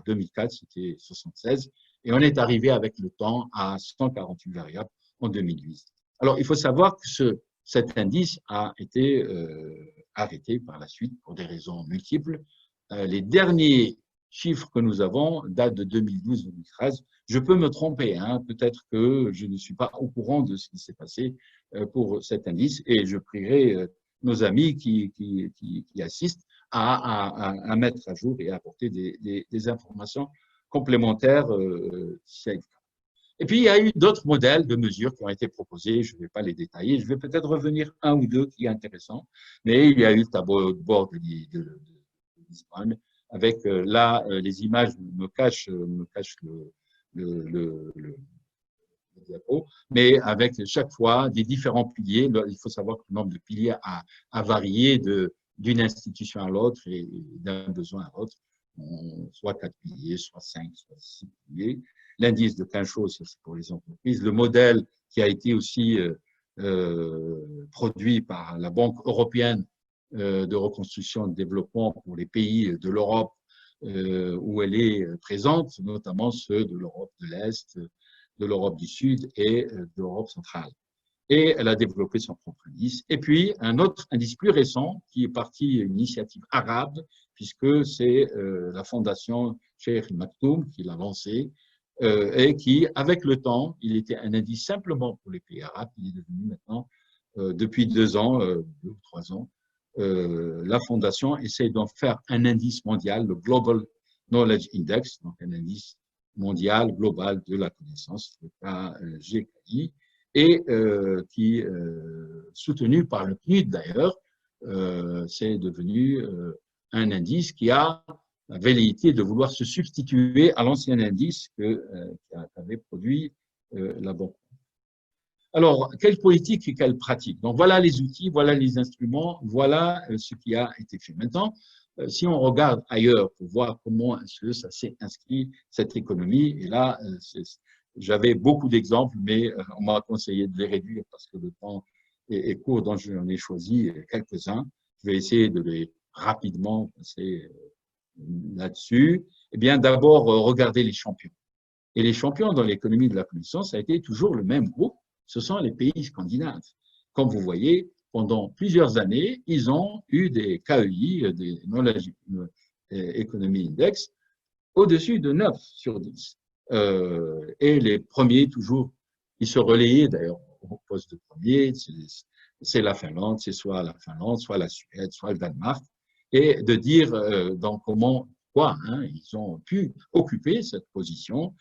2004, c'était 76. Et on est arrivé avec le temps à 148 variables en 2008. Alors, il faut savoir que cet indice a été arrêté par la suite pour des raisons multiples. Les derniers chiffres que nous avons datent de 2012-2013. Je peux me tromper, hein, peut-être que je ne suis pas au courant de ce qui s'est passé pour cet indice et je prierai nos amis qui assistent à mettre à jour et à apporter des informations complémentaires. Et puis, il y a eu d'autres modèles de mesures qui ont été proposés. Je ne vais pas les détailler. Je vais peut-être revenir un ou deux qui est intéressant. Mais il y a eu le tableau de bord de Lisbonne avec là, les images me cachent le diapo, mais avec chaque fois des différents piliers. Il faut savoir que le nombre de piliers a varié d'une institution à l'autre et d'un besoin à l'autre. Soit 4 piliers, soit 5, soit 6 piliers. L'indice de 15 choses, c'est pour les entreprises. Le modèle qui a été aussi produit par la Banque européenne de reconstruction et de développement pour les pays de l'Europe où elle est présente, notamment ceux de l'Europe de l'Est, de l'Europe du Sud et de l'Europe centrale. Et elle a développé son propre indice. Et puis, un autre indice plus récent, qui est parti d'une initiative arabe, puisque c'est la fondation Cheikh Maktoum qui l'a lancé, et qui, avec le temps, il était un indice simplement pour les pays arabes, il est devenu maintenant, depuis 2 ans, 2 ou 3 ans, la fondation essaie d'en faire un indice mondial, le Global Knowledge Index, donc un indice mondial, global de la connaissance, le GKI, et qui, soutenu par le PNUD d'ailleurs, c'est devenu un indice qui a la velléité de vouloir se substituer à l'ancien indice qu'avait produit la Banque. Alors, quelle politique et quelle pratique? Donc, voilà les outils, voilà les instruments, voilà ce qui a été fait. Maintenant, si on regarde ailleurs pour voir comment ça s'est inscrit, cette économie, et là, j'avais beaucoup d'exemples, mais on m'a conseillé de les réduire parce que le temps est court, donc j'en ai choisi quelques-uns. Je vais essayer de les rapidement passer là-dessus. Eh bien, d'abord, regarder les champions. Et les champions dans l'économie de la connaissance, ça a été toujours le même groupe, ce sont les pays scandinaves. Comme vous voyez, pendant plusieurs années, ils ont eu des KEI, des Knowledge Economy Index, au-dessus de 9 sur 10. Et les premiers, toujours, ils se relayaient d'ailleurs au poste de premier, c'est la Finlande, c'est soit la Finlande, soit la Suède, soit le Danemark, et de dire donc quoi, hein, ils ont pu occuper cette position.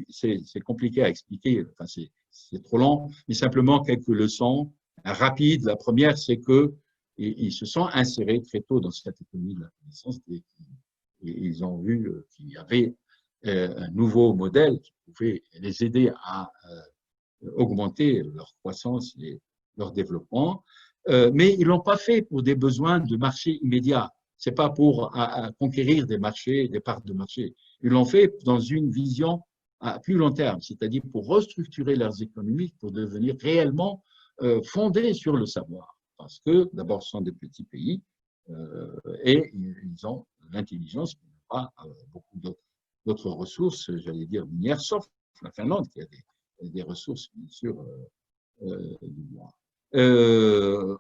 C'est compliqué à expliquer, enfin, c'est trop long, mais simplement quelques leçons rapides. La première, c'est que ils se sont insérés très tôt dans cette économie de la connaissance et ils ont vu qu'il y avait un nouveau modèle qui pouvait les aider à augmenter leur croissance et leur développement. Mais ils ne l'ont pas fait pour des besoins de marché immédiat. Ce n'est pas pour conquérir des marchés, des parts de marché. Ils l'ont fait dans une vision à plus long terme, c'est-à-dire pour restructurer leurs économies, pour devenir réellement fondés sur le savoir. Parce que, d'abord, ce sont des petits pays et ils ont l'intelligence, mais pas beaucoup d'autres ressources, j'allais dire minières, sauf la Finlande qui a des ressources, bien sûr, du bois.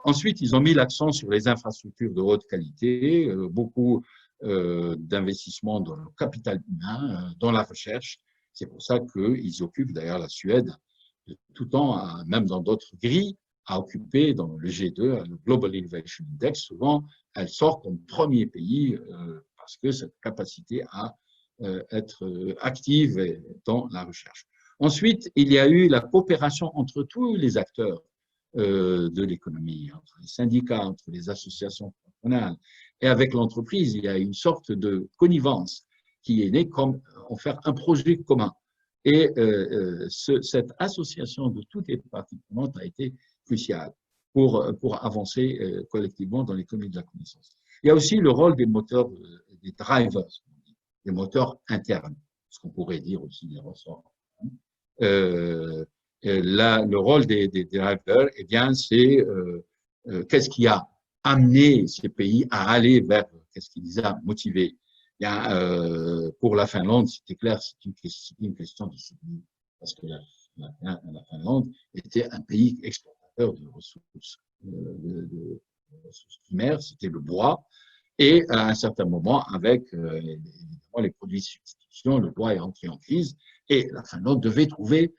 Ensuite, ils ont mis l'accent sur les infrastructures de haute qualité, beaucoup d'investissements dans le capital humain, dans la recherche. C'est pour ça qu'ils occupent d'ailleurs la Suède de tout temps, même dans d'autres grilles, à occuper dans le G2, le Global Innovation Index. Souvent, elle sort comme premier pays parce que cette capacité à être active dans la recherche. Ensuite, il y a eu la coopération entre tous les acteurs de l'économie, entre les syndicats, entre les associations patronales et avec l'entreprise. Il y a une sorte de connivence qui est née comme en faire un projet commun. Et cette association de toutes les parties prenantes a été cruciale pour avancer collectivement dans l'économie de la connaissance. Il y a aussi le rôle des moteurs, des drivers, des moteurs internes, ce qu'on pourrait dire aussi des ressorts. Le rôle des drivers, eh bien, c'est qu'est-ce qui a amené ces pays à aller vers, qu'est-ce qui les a motivés. Bien, pour la Finlande, c'était clair, c'est une question de discipline, parce que la Finlande était un pays exportateur de ressources, de ressources primaires, c'était le bois, et à un certain moment, avec évidemment les produits de substitution, le bois est entré en crise, et la Finlande devait trouver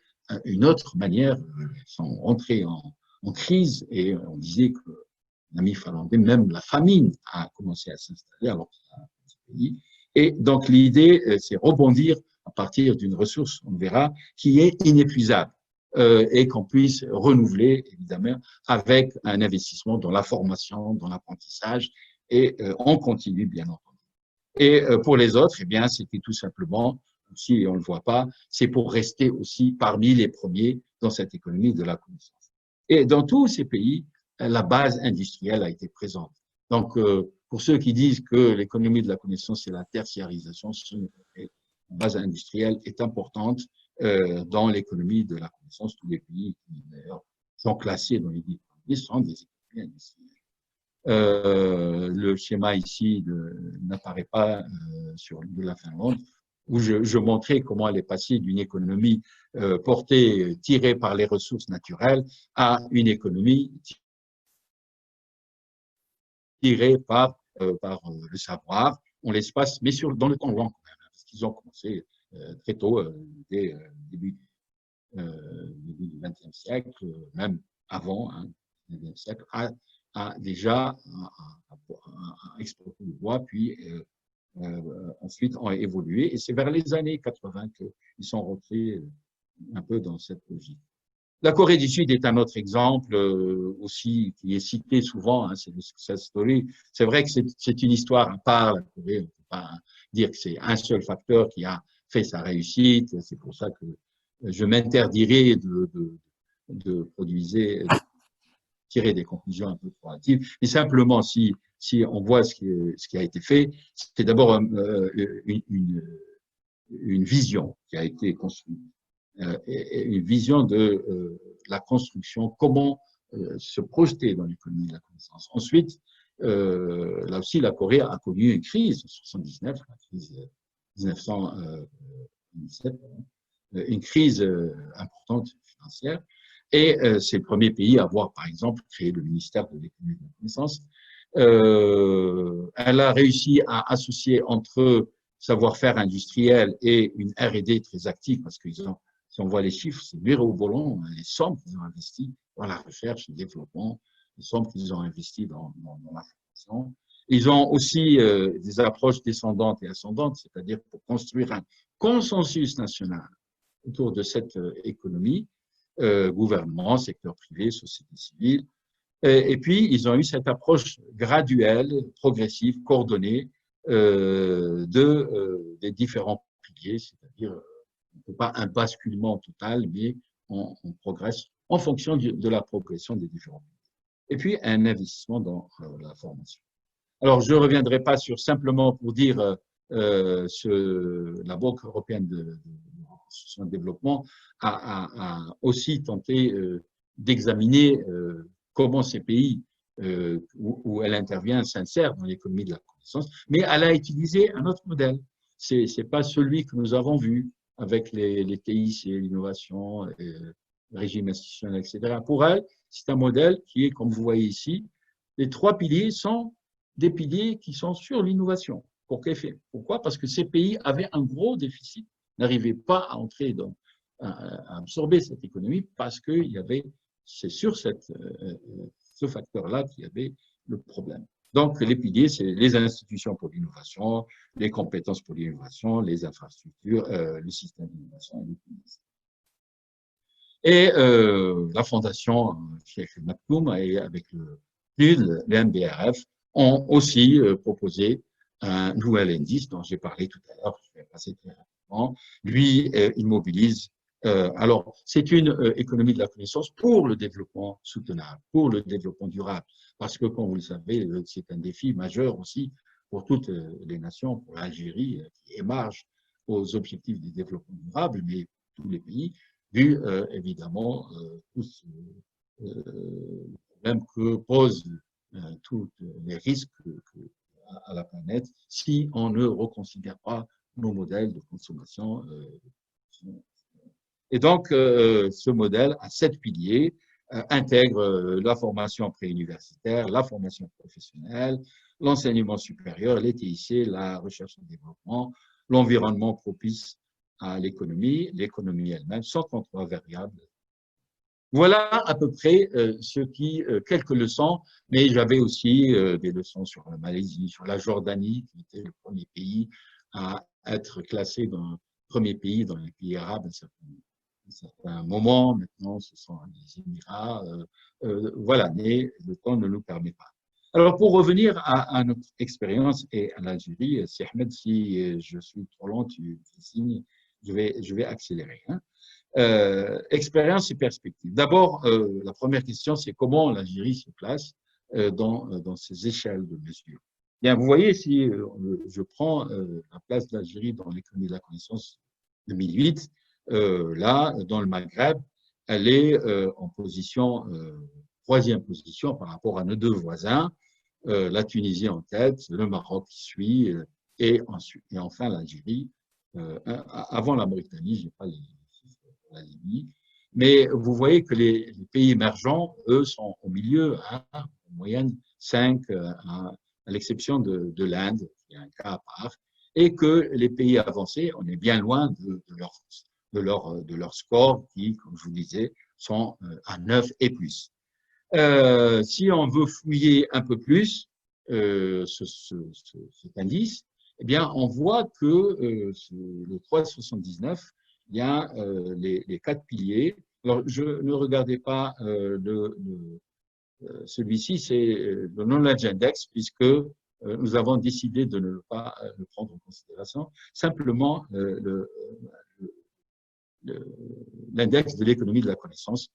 une autre manière. Ils sont rentrés en crise, et on disait que l'ami finlandais, même la famine a commencé à s'installer alors que c'est un petit pays. Et donc l'idée, c'est rebondir à partir d'une ressource, on verra, qui est inépuisable et qu'on puisse renouveler, évidemment, avec un investissement dans la formation, dans l'apprentissage, et on continue, bien entendu. Et pour les autres, eh bien, c'était tout simplement, si on ne le voit pas, c'est pour rester aussi parmi les premiers dans cette économie de la connaissance. Et dans tous ces pays, la base industrielle a été présente. Donc, pour ceux qui disent que l'économie de la connaissance, c'est la tertiarisation, la base industrielle est importante dans l'économie de la connaissance. Tous les pays qui, d'ailleurs, sont classés dans les 10 premiers sont des économies industrielles. Le schéma ici n'apparaît pas sur de la Finlande, où je montrais comment elle est passée d'une économie tirée par les ressources naturelles à une économie tirée par le savoir. On l'espace, mais dans le temps long, quand même, parce qu'ils ont commencé très tôt, dès début du XXe siècle, même avant, le XXe siècle, a déjà exporté le bois, puis ensuite ont évolué. Et c'est vers les années 80 qu'ils sont rentrés un peu dans cette logique. La Corée du Sud est un autre exemple aussi qui est cité souvent, hein, c'est le success story. C'est vrai que c'est une histoire à part, la Corée. On ne peut pas dire que c'est un seul facteur qui a fait sa réussite. C'est pour ça que je m'interdirais de tirer des conclusions un peu trop hâtives. Mais simplement, si on voit ce qui a été fait, c'était d'abord une vision qui a été construite. Une vision de la construction, comment se projeter dans l'économie de la connaissance. Ensuite, là aussi, la Corée a connu une crise en 1979, la crise 1917, une crise importante financière, et c'est le premier pays à avoir, par exemple, créé le ministère de l'économie de la connaissance. Elle a réussi à associer entre savoir-faire industriel et une R&D très active, parce qu'ils ont, si on voit les chiffres, c'est mirobolant, les sommes qu'ils ont investies dans la recherche et le développement, les sommes qu'ils ont investies dans la formation. Ils ont aussi des approches descendantes et ascendantes, c'est-à-dire pour construire un consensus national autour de cette économie, gouvernement, secteur privé, société civile. Et puis, ils ont eu cette approche graduelle, progressive, coordonnée des différents piliers, c'est-à-dire pas un basculement total, mais on progresse en fonction de la progression des différents pays. Et puis, un investissement dans la formation. Alors, je ne reviendrai pas sur simplement pour dire la Banque européenne de développement a aussi tenté d'examiner comment ces pays où elle intervient s'insèrent dans l'économie de la connaissance, mais elle a utilisé un autre modèle. Ce n'est pas celui que nous avons vu avec les TIC, l'innovation, le régime institutionnel, etc. Pour elle, c'est un modèle qui est, comme vous voyez ici, les 3 piliers sont des piliers qui sont sur l'innovation. Pourquoi? Parce que ces pays avaient un gros déficit, n'arrivaient pas à entrer à absorber cette économie parce qu'il y avait, c'est sur ce facteur-là qu'il y avait le problème. Donc, les piliers, c'est les institutions pour l'innovation, les compétences pour l'innovation, les infrastructures, le système d'innovation et la fondation Cheikh Maktoum et avec le PNUD, les MBRF, ont aussi proposé un nouvel indice dont j'ai parlé tout à l'heure, je vais passer très rapidement. Lui, il mobilise. Alors, c'est une économie de la connaissance pour le développement soutenable, pour le développement durable, parce que, comme vous le savez, c'est un défi majeur aussi pour toutes les nations, pour l'Algérie, qui émarge aux objectifs du développement durable, mais tous les pays, vu évidemment tous les problèmes que posent tous les risques à la planète si on ne reconsidère pas nos modèles de consommation. Et donc, ce modèle a 7 piliers, intègre la formation préuniversitaire, la formation professionnelle, l'enseignement supérieur, les TIC, la recherche et développement, l'environnement propice à l'économie elle-même, 133 variables. Voilà à peu près quelques leçons, mais j'avais aussi des leçons sur la Malaisie, sur la Jordanie, qui était le premier pays à être classé dans le premier pays dans les pays arabes à un certain moment. Maintenant, ce sont les Émirats. Voilà, mais le temps ne nous permet pas. Alors, pour revenir à notre expérience et à l'Algérie, si Ahmed, si je suis trop lent, tu signes, je vais accélérer. Hein. Expérience et perspective. D'abord, la première question, c'est comment l'Algérie se place dans ces échelles de mesure. Bien, vous voyez, si je prends la place de l'Algérie dans l'économie de la connaissance 2008, là, dans le Maghreb, elle est en position, 3e position par rapport à nos 2 voisins, la Tunisie en tête, le Maroc qui suit, et enfin l'Algérie, avant la Mauritanie, je n'ai pas les la Libye. Mais vous voyez que les pays émergents, eux, sont au milieu, hein, en moyenne 5, à l'exception de l'Inde, qui est un cas à part, et que les pays avancés, on est bien loin de leur score qui, comme je vous disais, sont à 9 et plus. Si on veut fouiller un peu plus cet indice, eh bien, on voit que le 3,79, il y a les 4 piliers. Alors, ne regardez pas celui-ci, c'est le Knowledge Index, puisque nous avons décidé de ne pas le prendre en considération. Simplement, l'index de l'économie de la connaissance.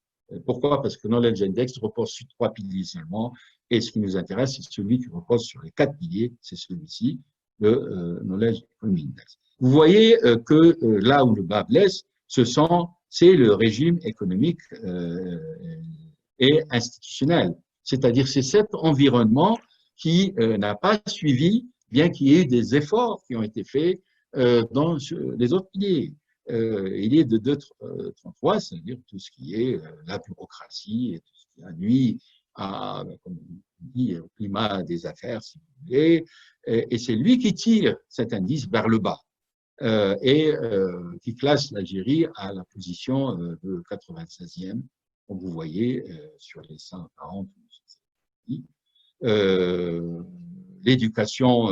Pourquoi? Parce que Knowledge Index repose sur 3 piliers seulement, et ce qui nous intéresse, c'est celui qui repose sur les 4 piliers, c'est celui-ci, le Knowledge Economy Index. Vous voyez que là où le bas blesse, c'est le régime économique et institutionnel. C'est-à-dire, c'est cet environnement qui n'a pas suivi, bien qu'il y ait des efforts qui ont été faits dans les autres piliers. Il est de 2,33, c'est-à-dire tout ce qui est la bureaucratie et tout ce qui nuit comme on dit, au climat des affaires, si vous voulez, et c'est lui qui tire cet indice vers le bas. Et qui classe l'Algérie à la position de 96e, comme vous voyez, sur les 140 pays. L'éducation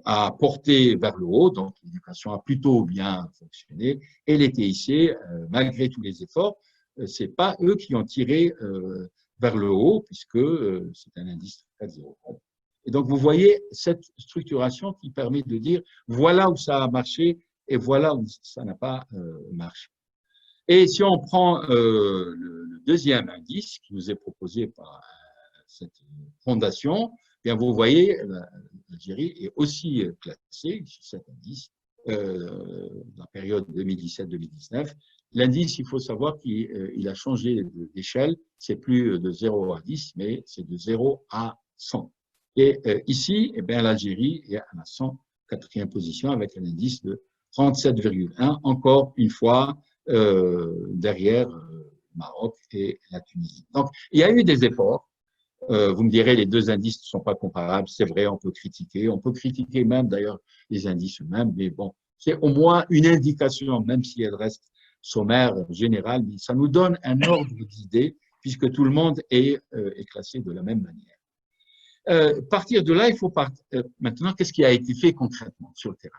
a porté vers le haut, donc l'éducation a plutôt bien fonctionné, et les TIC, malgré tous les efforts, c'est pas eux qui ont tiré vers le haut, puisque c'est un indice 4,04. Et donc, vous voyez cette structuration qui permet de dire voilà où ça a marché et voilà où ça n'a pas marché. Et si on prend le deuxième indice qui nous est proposé par cette fondation, bien vous voyez, l'Algérie est aussi classée sur cet indice, la période 2017-2019. L'indice, il faut savoir qu'il a changé d'échelle, c'est plus de 0 à 10, mais c'est de 0 à 100. Et ici, eh bien, l'Algérie est à la 104e position avec un indice de 37,1, encore une fois derrière le Maroc et la Tunisie. Donc, il y a eu des efforts. Vous me direz, les deux indices ne sont pas comparables, c'est vrai, on peut critiquer même d'ailleurs les indices eux-mêmes, mais bon, c'est au moins une indication, même si elle reste sommaire, générale, mais ça nous donne un ordre d'idée, puisque tout le monde est classé de la même manière. Partir de là, il faut maintenant, qu'est-ce qui a été fait concrètement sur le terrain?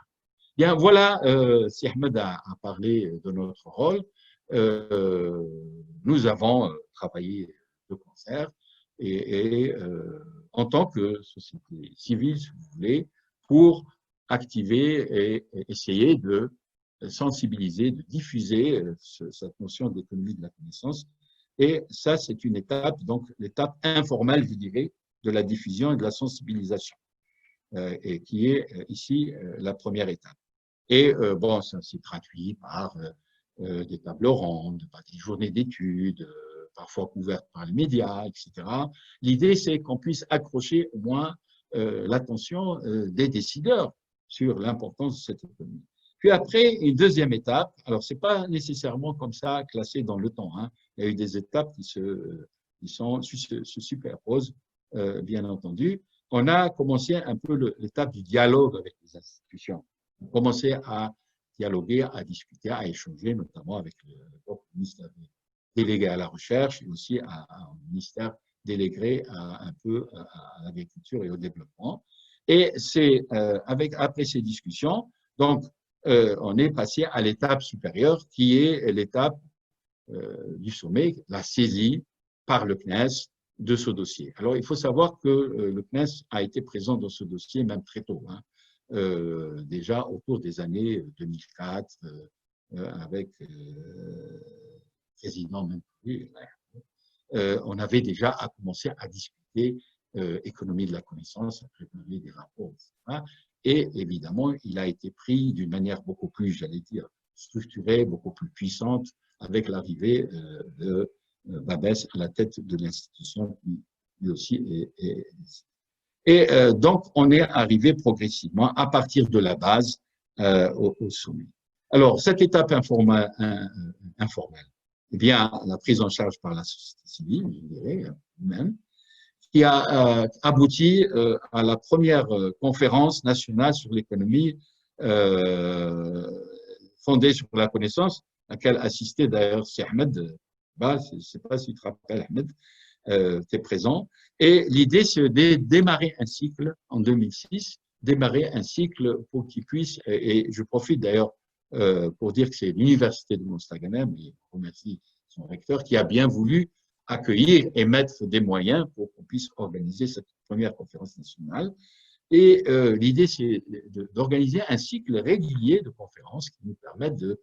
Bien, voilà, si Ahmed a parlé de notre rôle, nous avons travaillé de concert et en tant que société civile, si vous voulez, pour activer et essayer de sensibiliser, de diffuser cette notion d'économie de la connaissance. Et ça, c'est une étape, donc l'étape informelle, je dirais, de la diffusion et de la sensibilisation, et qui est ici la première étape. Et bon, ça s'est traduit par des tables rondes, par des journées d'études, parfois couvertes par les médias, etc. L'idée, c'est qu'on puisse accrocher au moins l'attention des décideurs sur l'importance de cette économie. Puis après, une deuxième étape, alors c'est pas nécessairement comme ça classé dans le temps, hein. Il y a eu des étapes qui se superposent, bien entendu. On a commencé un peu l'étape du dialogue avec les institutions. On commençait à dialoguer, à discuter, à échanger, notamment avec le ministère délégué à la recherche et aussi au ministère délégué un peu à l'agriculture et au développement. Et c'est après ces discussions, donc on est passé à l'étape supérieure qui est l'étape du sommet, la saisie par le CNES de ce dossier. Alors, il faut savoir que le CNES a été présent dans ce dossier même très tôt, hein. Déjà autour des années 2004, avec le président même plus, on avait déjà commencé à discuter économie de la connaissance, à préparer des rapports, etc. Et évidemment, il a été pris d'une manière beaucoup plus, j'allais dire, structurée, beaucoup plus puissante, avec l'arrivée de Babès à la tête de l'institution, qui lui aussi est et donc, on est arrivé progressivement à partir de la base au sommet. Alors, cette étape informelle, eh bien, la prise en charge par la société civile, je dirais, même, qui a abouti à la première conférence nationale sur l'économie fondée sur la connaissance, à laquelle assistait d'ailleurs c'est Ahmed, je ne sais pas si tu te rappelles Ahmed, tu es présent. Et l'idée, c'est de démarrer un cycle en 2006, démarrer un cycle pour qu'il puisse, et je profite d'ailleurs pour dire que c'est l'université de Mostaganem, et je remercie son recteur, qui a bien voulu accueillir et mettre des moyens pour qu'on puisse organiser cette première conférence nationale. Et l'idée, c'est d'organiser un cycle régulier de conférences qui nous permettent de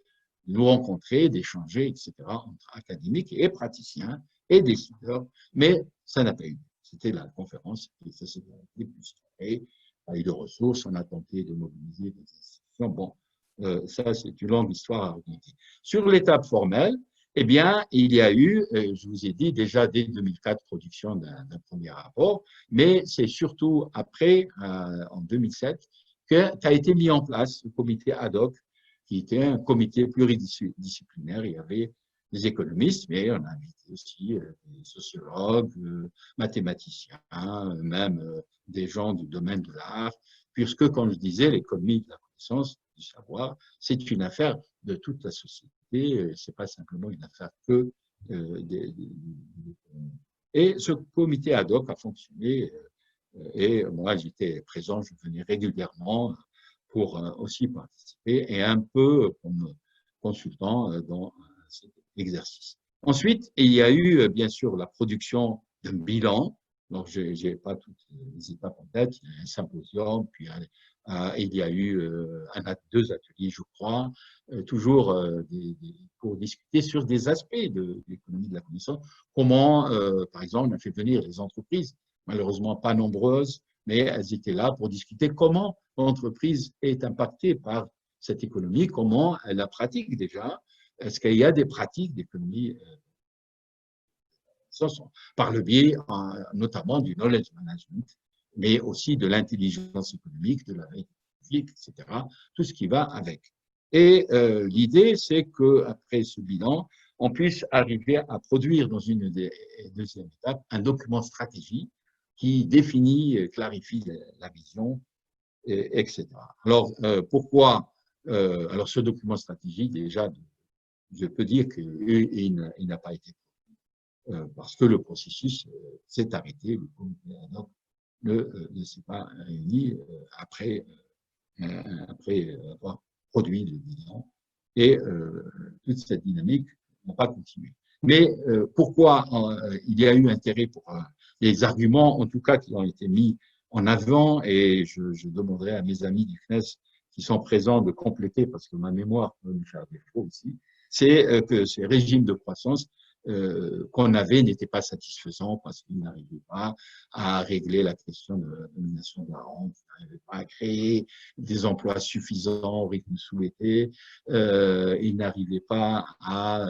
nous rencontrer, d'échanger, etc., entre académiques et praticiens et décideurs, mais ça n'a pas eu. C'était la conférence et ça s'est plus carré, a eu de ressources, on a tenté de mobiliser des institutions. Bon, ça, c'est une longue histoire à raconter. Sur l'étape formelle, eh bien, il y a eu, je vous ai dit déjà dès 2004, production d'un premier rapport, mais c'est surtout après, en 2007, qu'a été mis en place le comité ad hoc, qui était un comité pluridisciplinaire. Il y avait des économistes, mais on a invité aussi des sociologues, mathématiciens, même des gens du domaine de l'art, puisque, comme je disais, l'économie de la connaissance, du savoir, c'est une affaire de toute la société, c'est pas simplement une affaire que et ce comité ad hoc a fonctionné et moi j'étais présent, je venais régulièrement pour aussi participer et un peu comme consultant dans cet exercice. Ensuite, il y a eu bien sûr la production d'un bilan. Donc, je n'ai pas toutes les étapes en tête. Il y a un symposium, puis Il y a eu deux ateliers, je crois, toujours pour discuter sur des aspects de l'économie de la connaissance. Comment, par exemple, on a fait venir les entreprises, malheureusement pas nombreuses, mais elles étaient là pour discuter comment l'entreprise est impactée par cette économie, comment elle la pratique déjà. Est-ce qu'il y a des pratiques d'économie par le biais notamment du knowledge management, mais aussi de l'intelligence économique, de la éthique, etc., tout ce qui va avec. Et l'idée, c'est qu'après ce bilan, on puisse arriver à produire dans une deuxième étape un document stratégique qui définit, clarifie la vision, etc. Alors, pourquoi alors, ce document stratégique, déjà, je peux dire qu'il n'a pas été parce que le processus s'est arrêté, le comité ad hoc ne s'est pas réuni après avoir produit le bilan et toute cette dynamique n'a pas continué. Mais pourquoi il y a eu intérêt pour les arguments, en tout cas, qui ont été mis en avant, et je demanderai à mes amis du CNES qui sont présents de compléter, parce que ma mémoire peut me faire défaut ici, c'est que ces régimes de croissance qu'on avait n'étaient pas satisfaisants parce qu'ils n'arrivaient pas à régler la question de la domination de la rente, ils n'arrivaient pas à créer des emplois suffisants au rythme souhaité, ils n'arrivaient pas à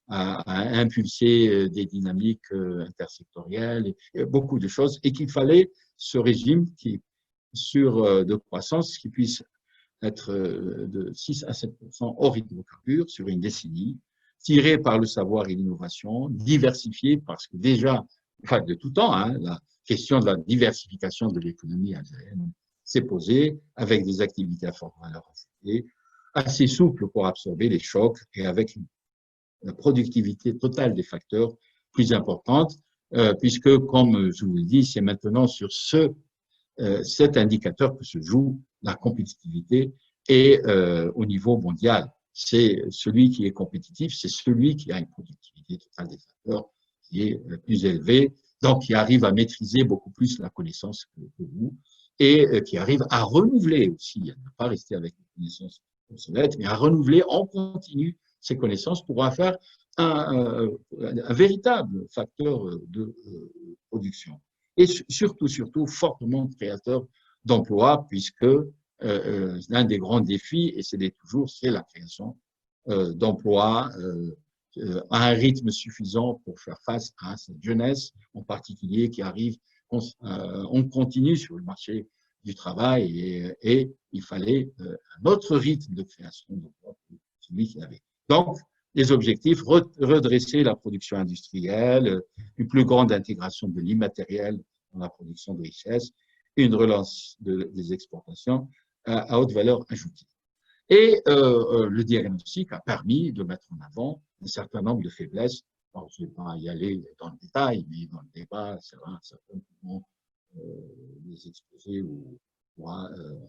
impulser des dynamiques intersectorielles, et beaucoup de choses, et qu'il fallait ce régime de croissance qui puisse être de 6 à 7% hors hydrocarbures sur une décennie, tiré par le savoir et l'innovation, diversifié parce que déjà, enfin de tout temps, hein, la question de la diversification de l'économie algérienne s'est posée avec des activités à forte valeur ajoutée, assez souples pour absorber les chocs et avec une productivité totale des facteurs plus importante, puisque, comme je vous le dis, c'est maintenant sur cet indicateur que se joue la compétitivité et au niveau mondial. C'est celui qui est compétitif, c'est celui qui a une productivité totale des facteurs qui est plus élevée, donc qui arrive à maîtriser beaucoup plus la connaissance que vous et qui arrive à renouveler aussi, à ne pas rester avec les connaissances obsolètes, mais à renouveler en continu ces connaissances pour en faire un véritable facteur de production. Et surtout, fortement créateur d'emplois, puisque l'un des grands défis, et c'est toujours, c'est la création d'emplois à un rythme suffisant pour faire face à cette jeunesse, en particulier, qui arrive on continue sur le marché du travail et il fallait un autre rythme de création d'emplois que celui qu'il avait. Donc, les objectifs, redresser la production industrielle, une plus grande intégration de l'immatériel dans la production de richesses, une relance des exportations à haute valeur ajoutée. Et le diagnostic a permis de mettre en avant un certain nombre de faiblesses. Alors, je ne vais pas y aller dans le détail, mais dans le débat, c'est vrai, certainement les exposer ou en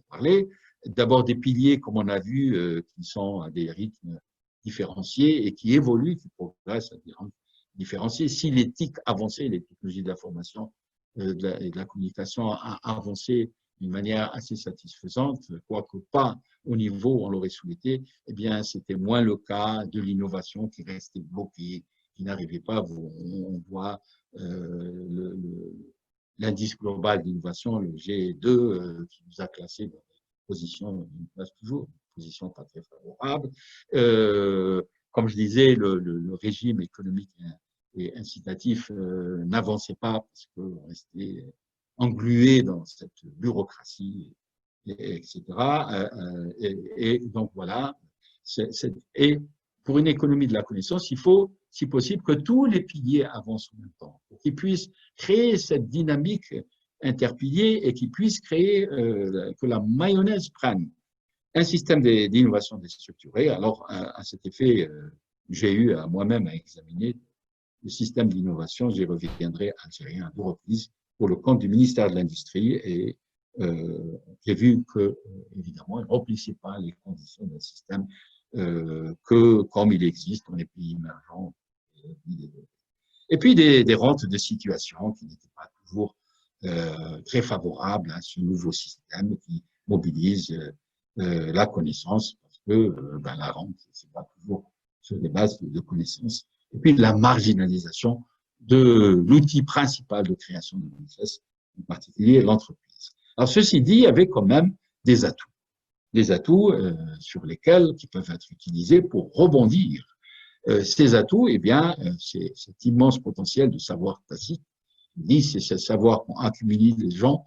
parler. D'abord des piliers, comme on a vu, qui sont à des rythmes différenciés et qui évoluent, qui progressent à des rythmes différenciés. Si l'éthique avançait, les technologies de l'information et de la communication a avancé d'une manière assez satisfaisante, quoique pas au niveau où on l'aurait souhaité, eh bien, c'était moins le cas de l'innovation qui restait bloquée, qui n'arrivait pas. On voit l'indice global d'innovation, le G2, qui nous a classé dans des positions, une place toujours, une position pas très favorable. Comme je disais, le régime économique et incitatif n'avançait pas parce qu'on restait englué dans cette bureaucratie, etc. Et donc voilà. Et pour une économie de la connaissance, il faut, si possible, que tous les piliers avancent en même temps, pour qu'ils puissent créer cette dynamique interpilier et qu'ils puissent créer que la mayonnaise prenne un système d'innovation déstructuré. Alors, à cet effet, j'ai eu à moi-même à examiner le système d'innovation, j'y reviendrai algérien à deux reprises, pour le compte du ministère de l'Industrie et j'ai vu que, évidemment, il ne remplissait pas les conditions d'un système que, comme il existe dans les pays émergents. Et puis des rentes de situation qui n'étaient pas toujours très favorables à ce nouveau système qui mobilisent la connaissance, parce que la rente, c'est pas toujours sur des bases de connaissances. Et puis la marginalisation de l'outil principal de création de richesse, en particulier l'entreprise. Alors ceci dit, il y avait quand même des atouts sur lesquels qui peuvent être utilisés pour rebondir. Ces atouts, eh bien, c'est cet immense potentiel de savoir tacite. C'est ce savoir qu'ont accumulé les gens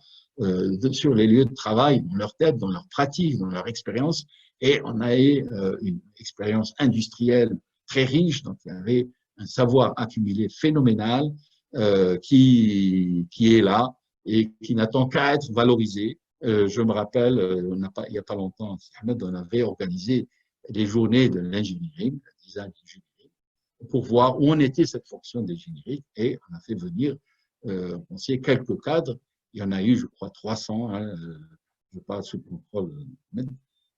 sur les lieux de travail, dans leur tête, dans leur pratique, dans leur expérience. Et on a eu une expérience industrielle très riche, donc il y avait un savoir accumulé phénoménal qui est là et qui n'attend qu'à être valorisé. Je me rappelle, il n'y a pas longtemps, Ahmed, on avait organisé les journées de l'ingénierie, le design d'ingénierie, pour voir où en était cette fonction d'ingénierie, et on a fait venir, on sait, quelques cadres. Il y en a eu, je crois, 300, hein, je parle sous contrôle,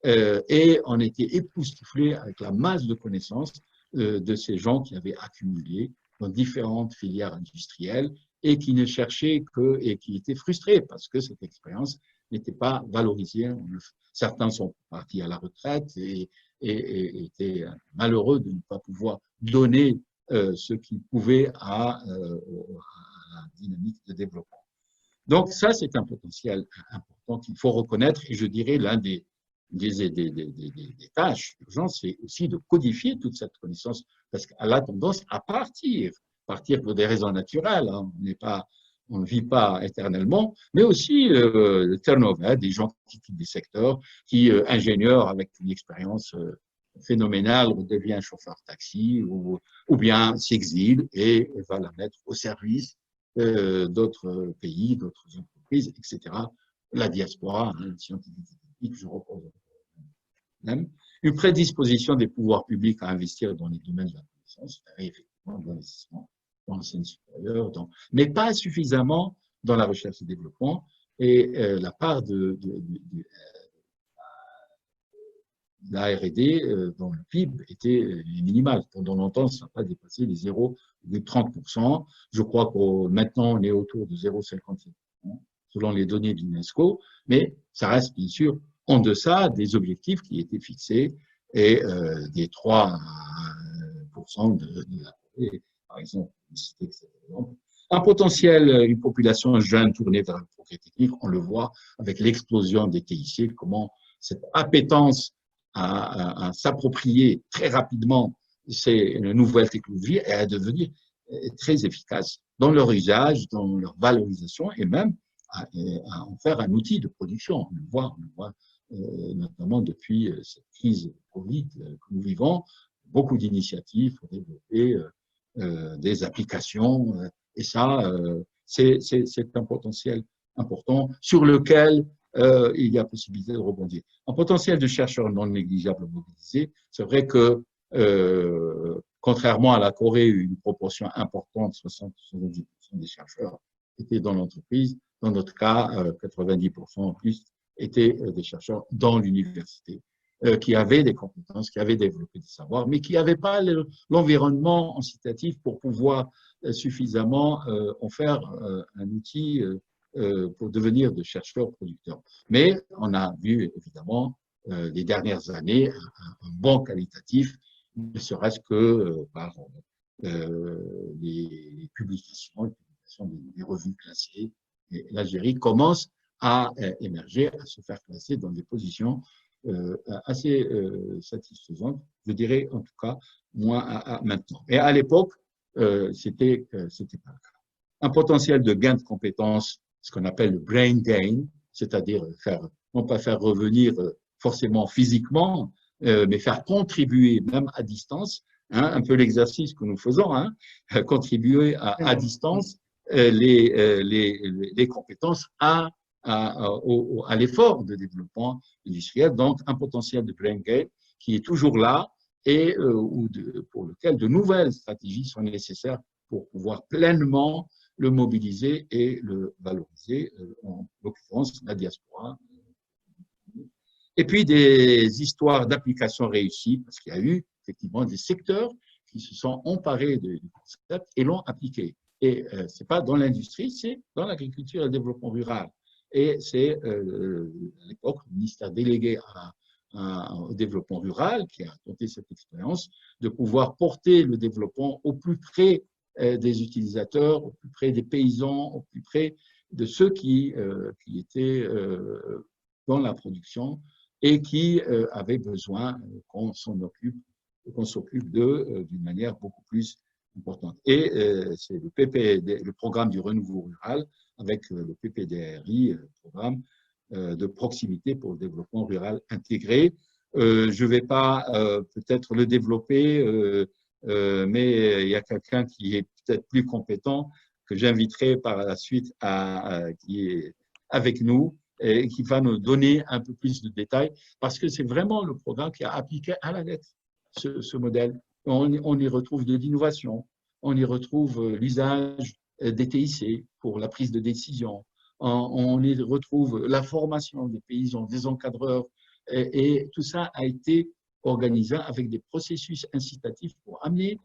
et on était époustouflés avec la masse de connaissances de ces gens qui avaient accumulé dans différentes filières industrielles et qui ne cherchaient que, et qui étaient frustrés parce que cette expérience n'était pas valorisée. Certains sont partis à la retraite et étaient malheureux de ne pas pouvoir donner ce qu'ils pouvaient à la dynamique de développement. Donc ça, c'est un potentiel important qu'il faut reconnaître, et je dirais l'un des tâches d'urgence, c'est aussi de codifier toute cette connaissance, parce qu'elle a tendance à partir pour des raisons naturelles, hein. On ne vit pas éternellement, mais aussi le turnover, des gens qui quittent des secteurs, qui, ingénieurs avec une expérience phénoménale, devient chauffeur taxi ou bien s'exile et va la mettre au service d'autres pays, d'autres entreprises, etc. La diaspora, hein, scientifique, je repose même. Une prédisposition des pouvoirs publics à investir dans les domaines de la connaissance, effectivement, de l'investissement dans l'enseignement supérieur, mais pas suffisamment dans la recherche et développement. Et la part de la R&D dans le PIB était minimale. Pendant longtemps, ça n'a pas dépassé les 0,30%. Je crois que maintenant, on est autour de 0,57% selon les données de l'UNESCO, mais ça reste bien sûr en deçà des objectifs qui étaient fixés et des 3% de la Corée, par exemple. Un potentiel, une population jeune tournée vers le progrès technique, on le voit avec l'explosion des TIC, comment cette appétence à s'approprier très rapidement ces nouvelles technologies et à devenir très efficaces dans leur usage, dans leur valorisation et même à en faire un outil de production. On le voit notamment depuis cette crise Covid que nous vivons, beaucoup d'initiatives pour développer des applications et ça, c'est un potentiel important sur lequel il y a possibilité de rebondir. En potentiel de chercheurs non négligeables mobilisés, c'est vrai que contrairement à la Corée, une proportion importante, 60-70% des chercheurs étaient dans l'entreprise. Dans notre cas, 90% en plus étaient des chercheurs dans l'université, qui avaient des compétences, qui avaient développé des savoirs, mais qui n'avaient pas l'environnement incitatif pour pouvoir suffisamment en faire un outil pour devenir de chercheurs producteurs. Mais on a vu évidemment les dernières années un bond qualitatif, ne serait-ce que par les publications des revues classées. Et l'Algérie commence à émerger, à se faire classer dans des positions assez satisfaisantes, je dirais en tout cas, moins maintenant. Et à l'époque, c'était pas le cas. Un potentiel de gain de compétences, ce qu'on appelle le brain gain, c'est-à-dire non pas faire revenir forcément physiquement, mais faire contribuer même à distance, hein, un peu l'exercice que nous faisons, hein, contribuer à distance les compétences à l'effort de développement industriel, donc un potentiel de brain gain qui est toujours là et pour lequel de nouvelles stratégies sont nécessaires pour pouvoir pleinement le mobiliser et le valoriser, en l'occurrence la diaspora. Et puis des histoires d'application réussies, parce qu'il y a eu effectivement des secteurs qui se sont emparés du concept et l'ont appliqué. Et ce n'est pas dans l'industrie, c'est dans l'agriculture et le développement rural. et c'est à l'époque le ministère délégué au développement rural qui a tenté cette expérience de pouvoir porter le développement au plus près des utilisateurs, au plus près des paysans, au plus près de ceux qui étaient dans la production et qui avaient besoin qu'on s'occupe d'eux d'une manière beaucoup plus importante. Et c'est le programme du renouveau rural avec le PPDRI, programme de proximité pour le développement rural intégré. Je ne vais pas peut-être le développer, mais il y a quelqu'un qui est peut-être plus compétent que j'inviterai par la suite qui est avec nous et qui va nous donner un peu plus de détails parce que c'est vraiment le programme qui a appliqué à la lettre ce modèle. On y retrouve de l'innovation, on y retrouve l'usage des TIC pour la prise de décision, on y retrouve la formation des paysans, des encadreurs, et tout ça a été organisé avec des processus incitatifs pour amener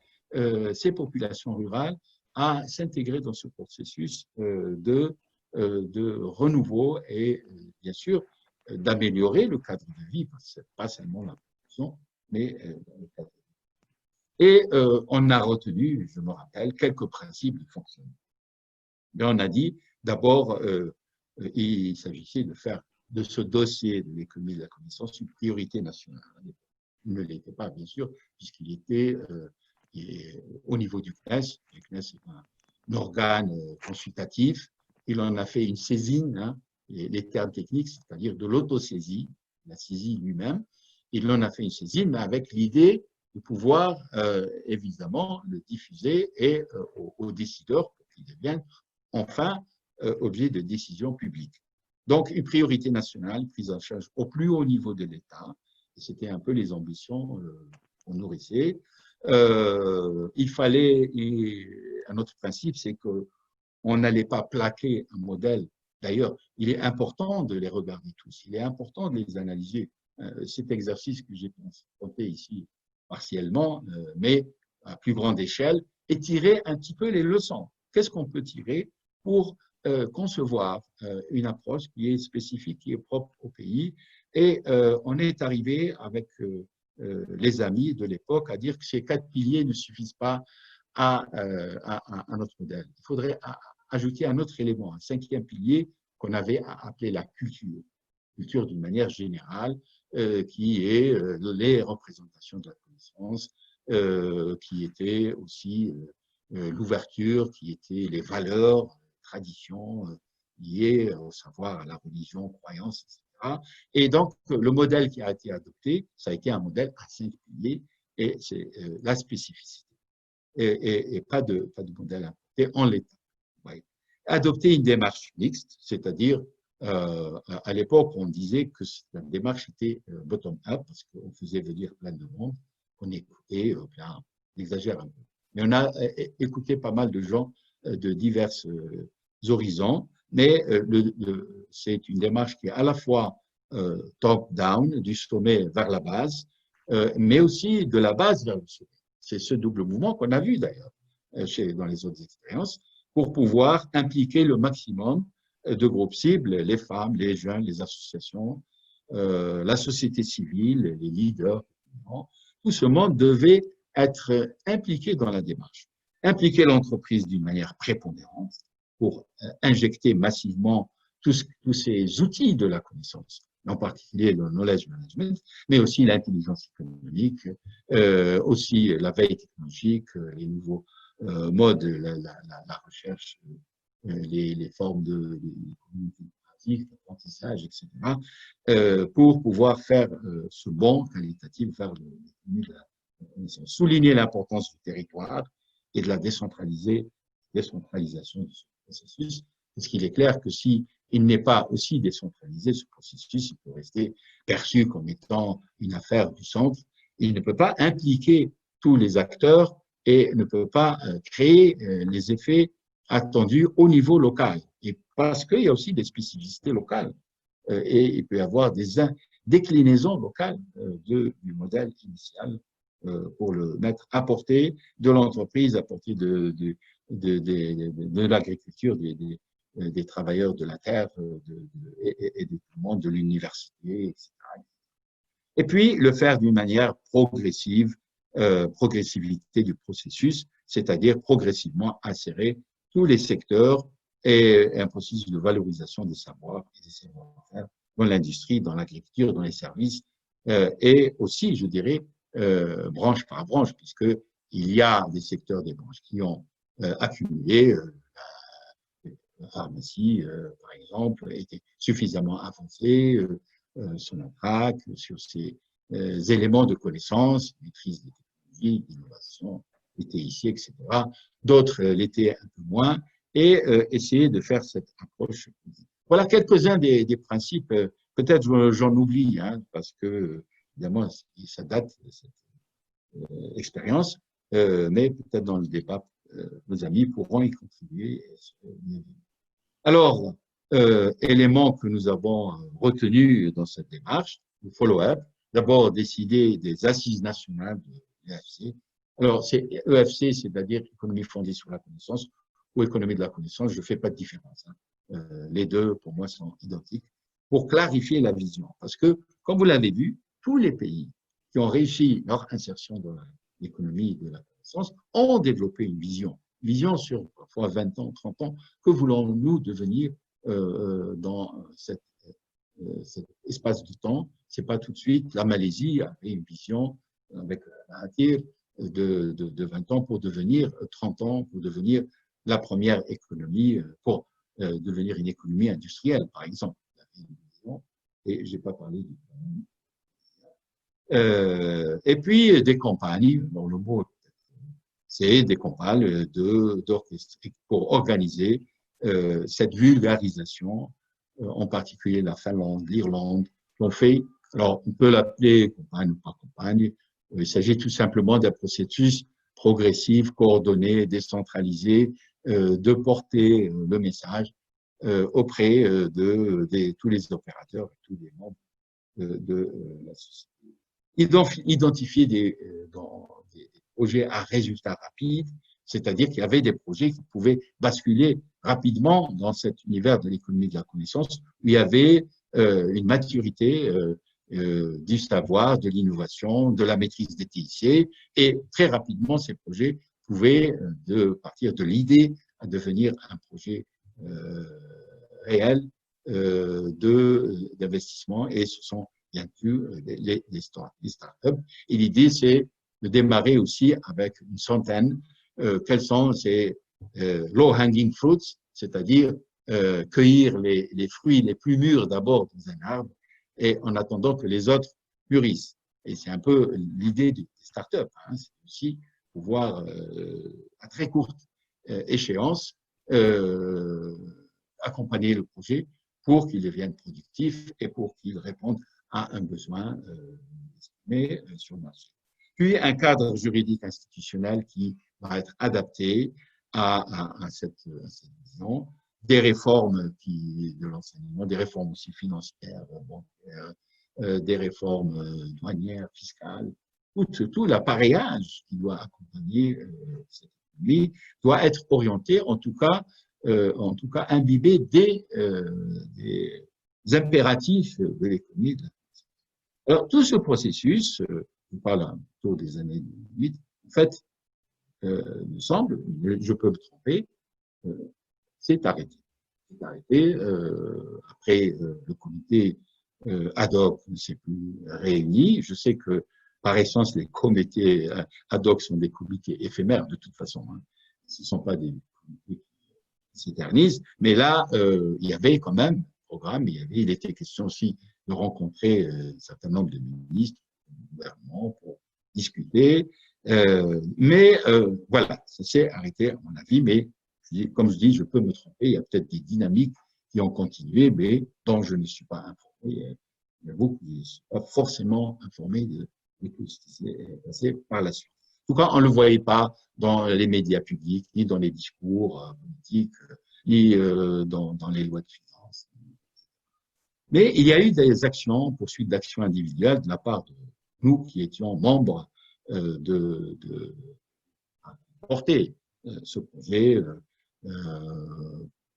ces populations rurales à s'intégrer dans ce processus de renouveau et bien sûr d'améliorer le cadre de vie, parce que pas seulement la production, mais le cadre de vie. Et on a retenu, je me rappelle, quelques principes de fonctionnement. Mais on a dit, d'abord, il s'agissait de faire de ce dossier de l'économie de la connaissance une priorité nationale. Il ne l'était pas, bien sûr, puisqu'il était au niveau du CNES. Le CNES est un organe consultatif. Il en a fait une saisine, hein, les termes techniques, c'est-à-dire de l'autosaisie, la saisie lui-même. Il en a fait une saisine, mais avec l'idée de pouvoir, évidemment, le diffuser et aux décideurs pour qu'ils deviennent enfin objet de décision publique. Donc, une priorité nationale prise en charge au plus haut niveau de l'État. C'était un peu les ambitions qu'on nourrissait. Il fallait, un autre principe, c'est qu'on n'allait pas plaquer un modèle. D'ailleurs, il est important de les regarder tous, il est important de les analyser. Cet exercice que j'ai tenté ici partiellement, mais à plus grande échelle, et tirer un petit peu les leçons. Qu'est-ce qu'on peut tirer pour concevoir une approche qui est spécifique, qui est propre au pays. Et on est arrivé avec les amis de l'époque à dire que ces 4 piliers ne suffisent pas à notre modèle. Il faudrait ajouter un autre élément, un 5e pilier qu'on avait appelé la culture. Culture d'une manière générale, qui est les représentations de la connaissance, qui était aussi l'ouverture, qui était les valeurs, traditions liées au savoir, à la religion, croyances, etc. Et donc, le modèle qui a été adopté, ça a été un modèle à 5 piliers, et c'est la spécificité. Et pas de modèle importé en l'état. Ouais. Adopter une démarche mixte, c'est-à-dire, à l'époque, on disait que la démarche était bottom-up, parce qu'on faisait venir plein de monde, on écoutait, on exagère un peu. Mais on a écouté pas mal de gens de divers horizons, mais c'est une démarche qui est à la fois top-down, du sommet vers la base, mais aussi de la base vers le sommet. C'est ce double mouvement qu'on a vu d'ailleurs dans les autres expériences, pour pouvoir impliquer le maximum de groupes cibles, les femmes, les jeunes, les associations, la société civile, les leaders. Tout ce monde devait être impliqué dans la démarche. Impliquer l'entreprise d'une manière prépondérante pour injecter massivement tous ces outils de la connaissance, en particulier le knowledge management, mais aussi l'intelligence économique, aussi la veille technologique, les nouveaux modes, la recherche, les formes de communauté pratique, d'apprentissage, etc., pour pouvoir faire ce bond qualitatif vers le de la connaissance. Souligner l'importance du territoire et de la décentralisation de ce processus, parce qu'il est clair que si il n'est pas aussi décentralisé, ce processus, il peut rester perçu comme étant une affaire du centre. Il ne peut pas impliquer tous les acteurs et ne peut pas créer les effets attendus au niveau local. Et parce qu'il y a aussi des spécificités locales et il peut y avoir des déclinaisons locales du modèle initial pour le mettre à portée de l'entreprise, à portée de l'agriculture, des travailleurs de la terre et du monde de l'université, etc. Et puis, le faire d'une manière progressive, progressivité du processus, c'est-à-dire progressivement insérer tous les secteurs et un processus de valorisation des savoirs et des savoir-faire dans l'industrie, dans l'agriculture, dans les services, et aussi, je dirais, branche par branche, puisqu'il y a des secteurs des branches qui ont accumulé, la pharmacie, par exemple, était suffisamment avancée, son attaque, sur ces éléments de connaissance, maîtrise des technologies, d'innovation, l'étaient ici, etc. D'autres l'étaient un peu moins, et essayer de faire cette approche. Voilà quelques-uns des principes. Peut-être j'en oublie, hein, parce que, évidemment, ça date, cette expérience, mais peut-être dans le débat, nos amis pourront y contribuer. Alors, éléments que nous avons retenus dans cette démarche, le follow-up, d'abord décider des assises nationales de l'EFC. Alors, c'est EFC, c'est-à-dire économie fondée sur la connaissance ou économie de la connaissance, je ne fais pas de différence. Hein. Les deux, pour moi, sont identiques, pour clarifier la vision. Parce que, comme vous l'avez vu, tous les pays qui ont réussi leur insertion dans l'économie de la connaissance ont développé une vision sur parfois 20 ans, 30 ans, que voulons-nous devenir dans cet espace de temps. C'est pas tout de suite. La Malaisie avait une vision avec un tir de 20 ans pour devenir 30 ans, pour devenir la première économie, pour devenir une économie industrielle, par exemple. Et je n'ai pas parlé du et puis des campagnes, bon, le mot c'est des campagnes pour organiser cette vulgarisation, en particulier la Finlande, l'Irlande, l'ont fait. Alors, on peut l'appeler campagne ou pas campagne. Il s'agit tout simplement d'un processus progressif, coordonné, décentralisé, de porter le message auprès de tous les opérateurs et tous les membres de la société. Identifier des projets à résultats rapides, c'est-à-dire qu'il y avait des projets qui pouvaient basculer rapidement dans cet univers de l'économie de la connaissance, où il y avait une maturité du savoir, de l'innovation, de la maîtrise des TIC, et très rapidement, ces projets pouvaient partir de l'idée à devenir un projet réel d'investissement, et ce sont bien sûr les startups. Et l'idée, c'est de démarrer aussi avec une centaine. Quels sont ces low-hanging fruits, c'est-à-dire cueillir les fruits les plus mûrs d'abord dans un arbre, et en attendant que les autres mûrissent. Et c'est un peu l'idée des startups. Hein, c'est aussi pouvoir, à très courte échéance, accompagner le projet pour qu'il devienne productif et pour qu'il réponde à un besoin exprimé sur le marché. Puis un cadre juridique institutionnel qui va être adapté à cette vision, des réformes de l'enseignement, des réformes aussi financières, bancaires, des réformes douanières, fiscales, tout l'appareillage qui doit accompagner cette économie doit être orienté, en tout cas imbibé des impératifs de l'économie. Alors, tout ce processus, je parle autour des années 2008, en fait, me semble, je peux me tromper, c'est arrêté. C'est arrêté. Après, le comité ad hoc ne s'est plus réuni. Je sais que, par essence, les comités ad hoc sont des comités éphémères, de toute façon. Hein. Ce ne sont pas des comités qui s'éternisent. Mais là, il y avait quand même un programme. Il était question aussi de rencontrer un certain nombre de ministres du gouvernement pour discuter. Mais voilà, ça s'est arrêté à mon avis, mais comme je dis, je peux me tromper, il y a peut-être des dynamiques qui ont continué, mais dont je ne suis pas informé. Il y a beaucoup qui ne sont pas forcément informés de tout ce qui s'est passé par la suite. En tout cas, on ne le voyait pas dans les médias publics, ni dans les discours politiques, ni dans les lois de finances. Mais il y a eu des actions, poursuites d'actions individuelles de la part de nous qui étions membres de porter ce projet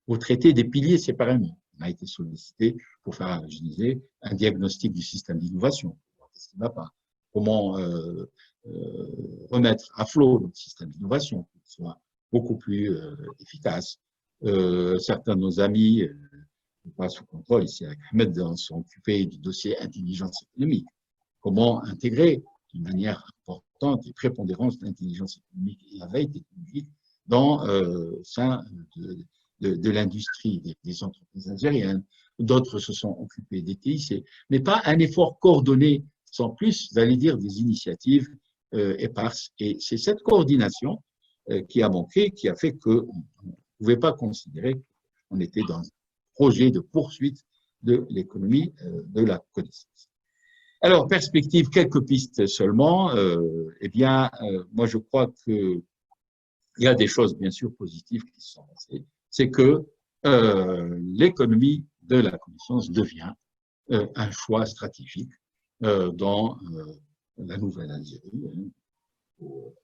pour traiter des piliers séparément. On a été sollicité pour faire, je disais, un diagnostic du système d'innovation. Qu'est-ce qui ne va pas? Comment remettre à flot notre système d'innovation pour qu'il soit beaucoup plus efficace. Certains de nos amis, pas sous contrôle ici avec Ahmed, sont occupés du dossier intelligence économique. Comment intégrer d'une manière importante et prépondérante l'intelligence économique et la veille technologique dans le sein de l'industrie, des entreprises algériennes. D'autres se sont occupés des TIC, mais pas un effort coordonné, sans plus, j'allais dire, des initiatives éparses. Et c'est cette coordination qui a manqué, qui a fait qu'on ne pouvait pas considérer qu'on était dans un projet de poursuite de l'économie de la connaissance. Alors, perspective, quelques pistes seulement. Eh bien, moi, je crois qu'il y a des choses, bien sûr, positives qui se sont passées. C'est que l'économie de la connaissance devient un choix stratégique dans la nouvelle Algérie, au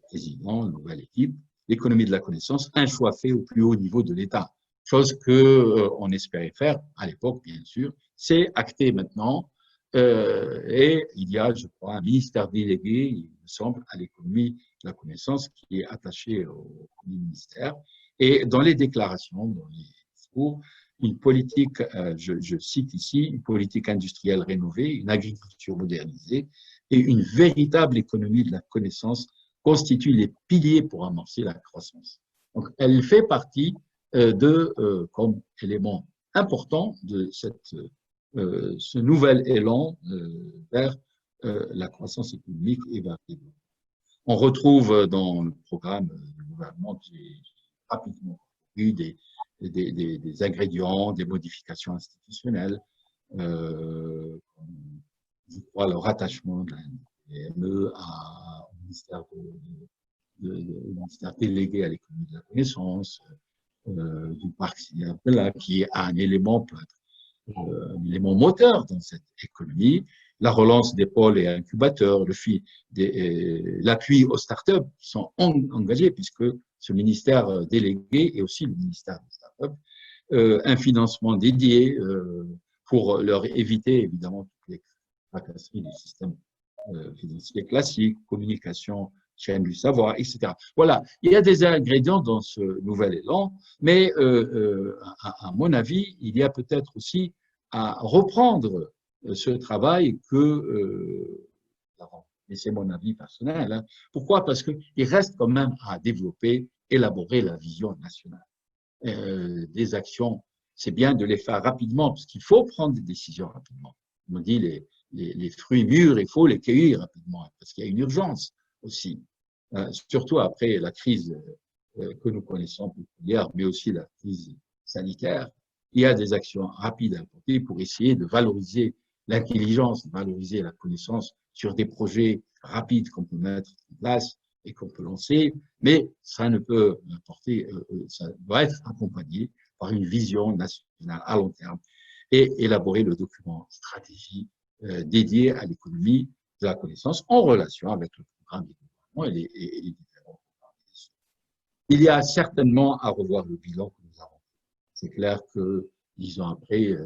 président, la nouvelle équipe. L'économie de la connaissance, un choix fait au plus haut niveau de l'État. Chose qu'on espérait faire à l'époque, bien sûr. C'est acté maintenant. Et il y a, je crois, un ministère délégué, il me semble, à l'économie de la connaissance qui est attaché au ministère. Et dans les déclarations, dans les discours, une politique, je cite ici, une politique industrielle rénovée, une agriculture modernisée et une véritable économie de la connaissance constituent les piliers pour amorcer la croissance. Donc, elle fait partie comme élément important de ce nouvel élan vers la croissance économique et vers le développement. On retrouve dans le programme du gouvernement que j'ai rapidement eu des ingrédients, des modifications institutionnelles, je crois le rattachement de la PME au ministère délégué à l'économie de la connaissance, du parc là, qui a un élément, peut être un élément moteur dans cette économie, la relance des pôles et incubateurs, l'appui aux startups qui sont engagés, puisque ce ministère délégué est aussi le ministère des startups, un financement dédié pour leur éviter évidemment toutes les tracasseries du système financier classique, communication, chaîne du savoir, etc. Voilà, il y a des ingrédients dans ce nouvel élan, mais à mon avis, il y a peut-être aussi à reprendre ce travail et c'est mon avis personnel. Hein. Pourquoi? Parce qu'il reste quand même à développer, élaborer la vision nationale. Des actions, c'est bien de les faire rapidement, parce qu'il faut prendre des décisions rapidement. On me dit les fruits mûrs, il faut les cueillir rapidement, parce qu'il y a une urgence aussi. Surtout après la crise que nous connaissons hier, mais aussi la crise sanitaire, il y a des actions rapides à porter pour essayer de valoriser l'intelligence, de valoriser la connaissance sur des projets rapides qu'on peut mettre en place et qu'on peut lancer, mais ça ne peut porter, ça doit être accompagné par une vision nationale à long terme et élaborer le document stratégie dédié à l'économie de la connaissance en relation avec le programme du gouvernement et les différents programmes. Il y a certainement à revoir le bilan que nous avons. C'est clair que, 10 ans après,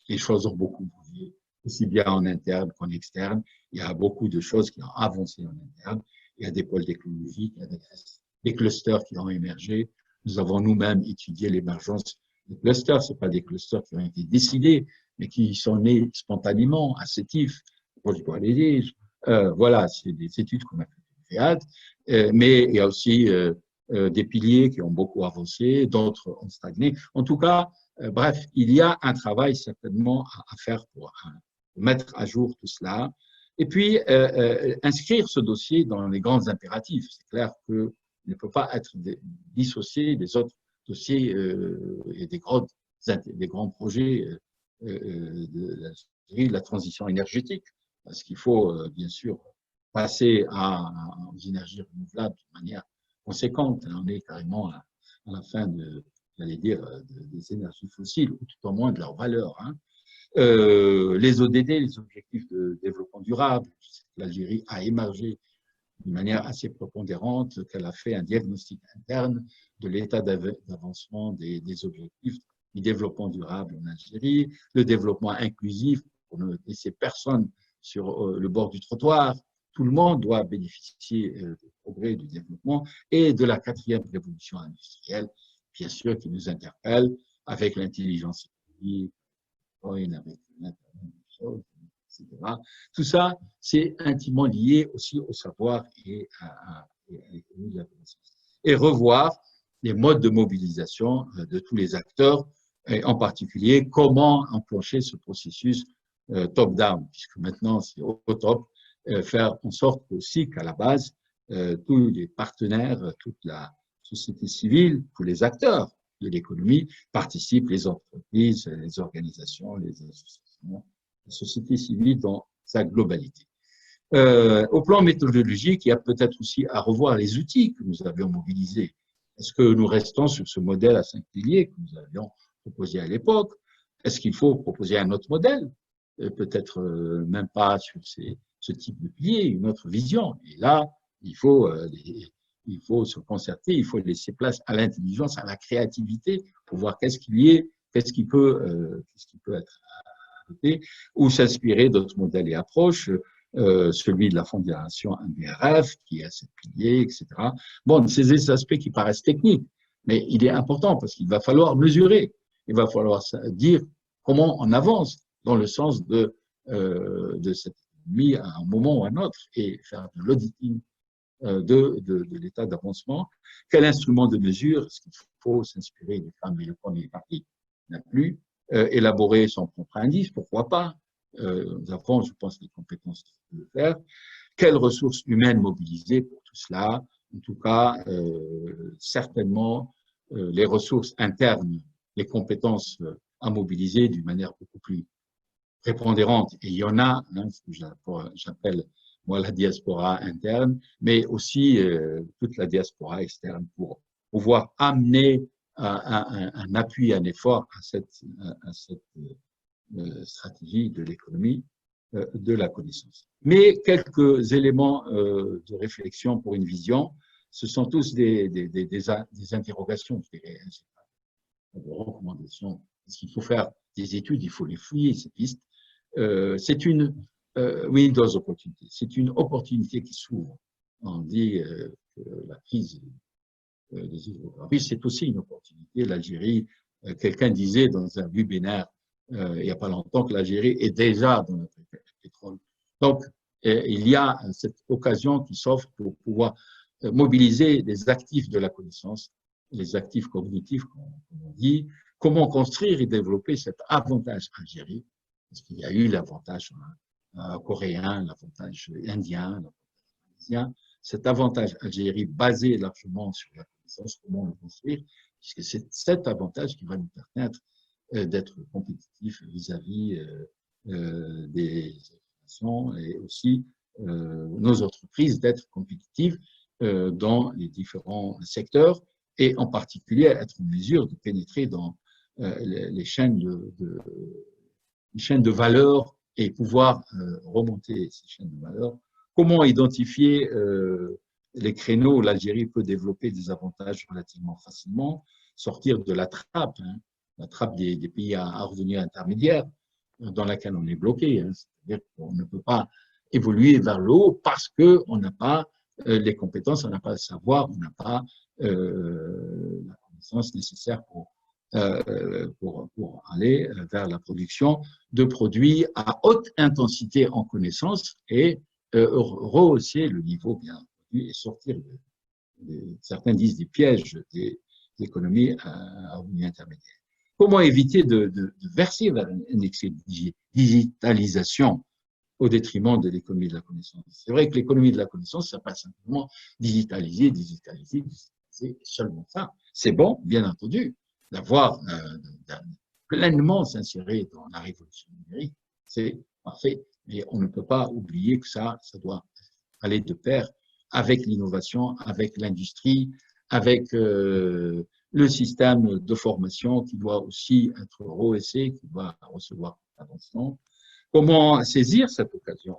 les choses ont beaucoup bougé, aussi bien en interne qu'en externe. Il y a beaucoup de choses qui ont avancé en interne. Il y a des pôles technologiques, il y a des clusters qui ont émergé. Nous avons nous-mêmes étudié l'émergence des clusters. Ce pas des clusters qui ont été décidés, mais qui sont nés spontanément, à Sétif, proche de l'Élysée. Voilà, c'est des études qu'on a faites. Mais il y a aussi des piliers qui ont beaucoup avancé, d'autres ont stagné. En tout cas, bref, il y a un travail certainement à faire pour mettre à jour tout cela. Et puis, inscrire ce dossier dans les grands impératifs. C'est clair qu'il ne peut pas être dissocié des autres dossiers et des grands projets de la transition énergétique. Parce qu'il faut, bien sûr, passer aux énergies renouvelables de manière conséquente. On est carrément à la fin j'allais dire, des énergies fossiles, ou tout au moins de leur valeur. Hein. Les ODD, les objectifs de développement durable, l'Algérie a émergé d'une manière assez prépondérante, qu'elle a fait un diagnostic interne de l'état d'avancement des objectifs du développement durable en Algérie, le développement inclusif pour ne laisser personne sur le bord du trottoir. Tout le monde doit bénéficier du progrès, du développement et de la quatrième révolution industrielle, bien sûr, qui nous interpelle avec l'intelligence économique, avec l'Internet des choses, etc. Tout ça, c'est intimement lié aussi au savoir et à l'économie de la connaissance. Et revoir les modes de mobilisation de tous les acteurs, et en particulier comment enclencher ce processus top-down, puisque maintenant c'est au top, faire en sorte aussi qu'à la base, tous les partenaires, toute la société civile, tous les acteurs de l'économie participent, les entreprises, les organisations, les associations, la société civile dans sa globalité. Au plan méthodologique, il y a peut-être aussi à revoir les outils que nous avions mobilisés. Est-ce que nous restons sur ce modèle à 5 piliers que nous avions proposé à l'époque? Est-ce qu'il faut proposer un autre modèle? Peut-être même pas sur ce type de piliers, une autre vision. Et là, il faut se concerter, il faut laisser place à l'intelligence, à la créativité pour voir qu'est-ce qui peut être adopté, ou s'inspirer d'autres modèles et approches, celui de la fondation MBRF, qui a 7 piliers, etc. Bon, c'est des aspects qui paraissent techniques, mais il est important parce qu'il va falloir mesurer, il va falloir dire comment on avance dans le sens de cette économie à un moment ou à un autre et faire de l'auditing de l'état d'avancement. Quel instrument de mesure? Est-ce qu'il faut s'inspirer des femmes et le premier parti? Il n'y en a plus. Élaborer son propre indice, pourquoi pas? Nous avons, je pense, les compétences pour le faire. Quelles ressources humaines mobiliser pour tout cela? En tout cas, certainement, les ressources internes, les compétences à mobiliser d'une manière beaucoup plus prépondérante. Et il y en a, hein, ce que j'appelle moi la diaspora interne, mais aussi toute la diaspora externe pour pouvoir amener un appui, un effort à cette stratégie de l'économie de la connaissance. Mais quelques éléments de réflexion pour une vision, ce sont tous des interrogations, je dirais, des recommandations. Est-ce qu'il faut faire des études? Il faut les fouiller, ces pistes. C'est une Windows opportunité. C'est une opportunité qui s'ouvre. On dit que la crise des hydrocarbures, c'est aussi une opportunité. L'Algérie, quelqu'un disait dans un webinaire il n'y a pas longtemps que l'Algérie est déjà dans le pétrole. Donc, il y a cette occasion qui s'offre pour pouvoir mobiliser les actifs de la connaissance, les actifs cognitifs, comme on dit, comment construire et développer cet avantage Algérie, parce qu'il y a eu l'avantage coréen, l'avantage indien, l'avantage indien, cet avantage Algérie basé largement sur la connaissance, comment le construire, puisque c'est cet avantage qui va nous permettre d'être compétitifs vis-à-vis des nations et aussi nos entreprises d'être compétitives dans les différents secteurs et en particulier être en mesure de pénétrer dans les chaînes de valeur et pouvoir remonter ces chaînes de valeur. Comment identifier les créneaux où l'Algérie peut développer des avantages relativement facilement, sortir de la trappe, hein, la trappe des pays à revenus intermédiaires dans laquelle on est bloqué. Hein. C'est-à-dire qu'on ne peut pas évoluer vers le haut parce qu'on n'a pas les compétences, on n'a pas le savoir, on n'a pas la connaissance nécessaire pour aller vers la production de produits à haute intensité en connaissance et rehausser le niveau bien entendu et sortir certains disent des pièges des économies à revenus intermédiaires. Comment éviter de verser vers un excès de digitalisation au détriment de l'économie de la connaissance? C'est vrai que l'économie de la connaissance, ça passe simplement digitaliser, seulement ça. C'est bon, bien entendu, d'avoir pleinement s'insérer dans la révolution numérique, c'est parfait, mais on ne peut pas oublier que ça doit aller de pair avec l'innovation, avec l'industrie, avec le système de formation qui doit aussi être rehaussé, qui doit recevoir attention. Comment saisir cette occasion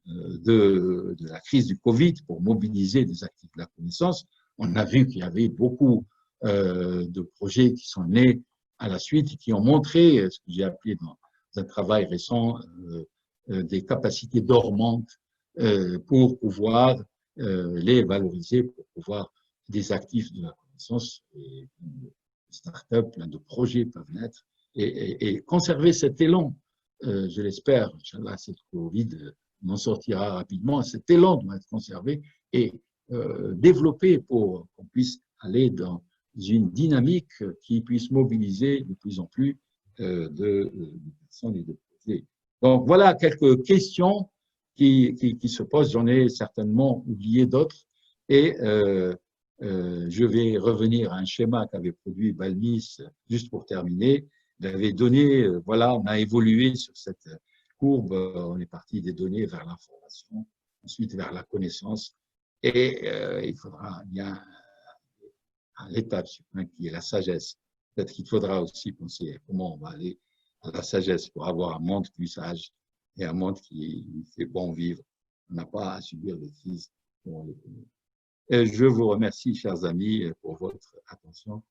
de la crise du Covid pour mobiliser des actifs de la connaissance? On a vu qu'il y avait beaucoup de projets qui sont nés à la suite et qui ont montré ce que j'ai appelé dans un travail récent des capacités dormantes pour pouvoir les valoriser, pour pouvoir des actifs de la connaissance, et de start-up, plein de projets peuvent naître et conserver cet élan. Je l'espère, Inch'Allah, cette Covid en sortira rapidement. Cet élan doit être conservé et développé pour qu'on puisse aller dans une dynamique qui puisse mobiliser de plus en plus de personnes et de projets. Donc, voilà quelques questions qui se posent. J'en ai certainement oublié d'autres. Et je vais revenir à un schéma qu'avait produit Balmis, juste pour terminer. Il avait donné, voilà, on a évolué sur cette courbe, on est parti des données vers l'information, ensuite vers la connaissance. Et il y a l'étape suprême qui est la sagesse. Peut-être qu'il faudra aussi penser à comment on va aller à la sagesse pour avoir un monde plus sage et un monde qui fait bon vivre. On n'a pas à subir des crises. Et je vous remercie, chers amis, pour votre attention.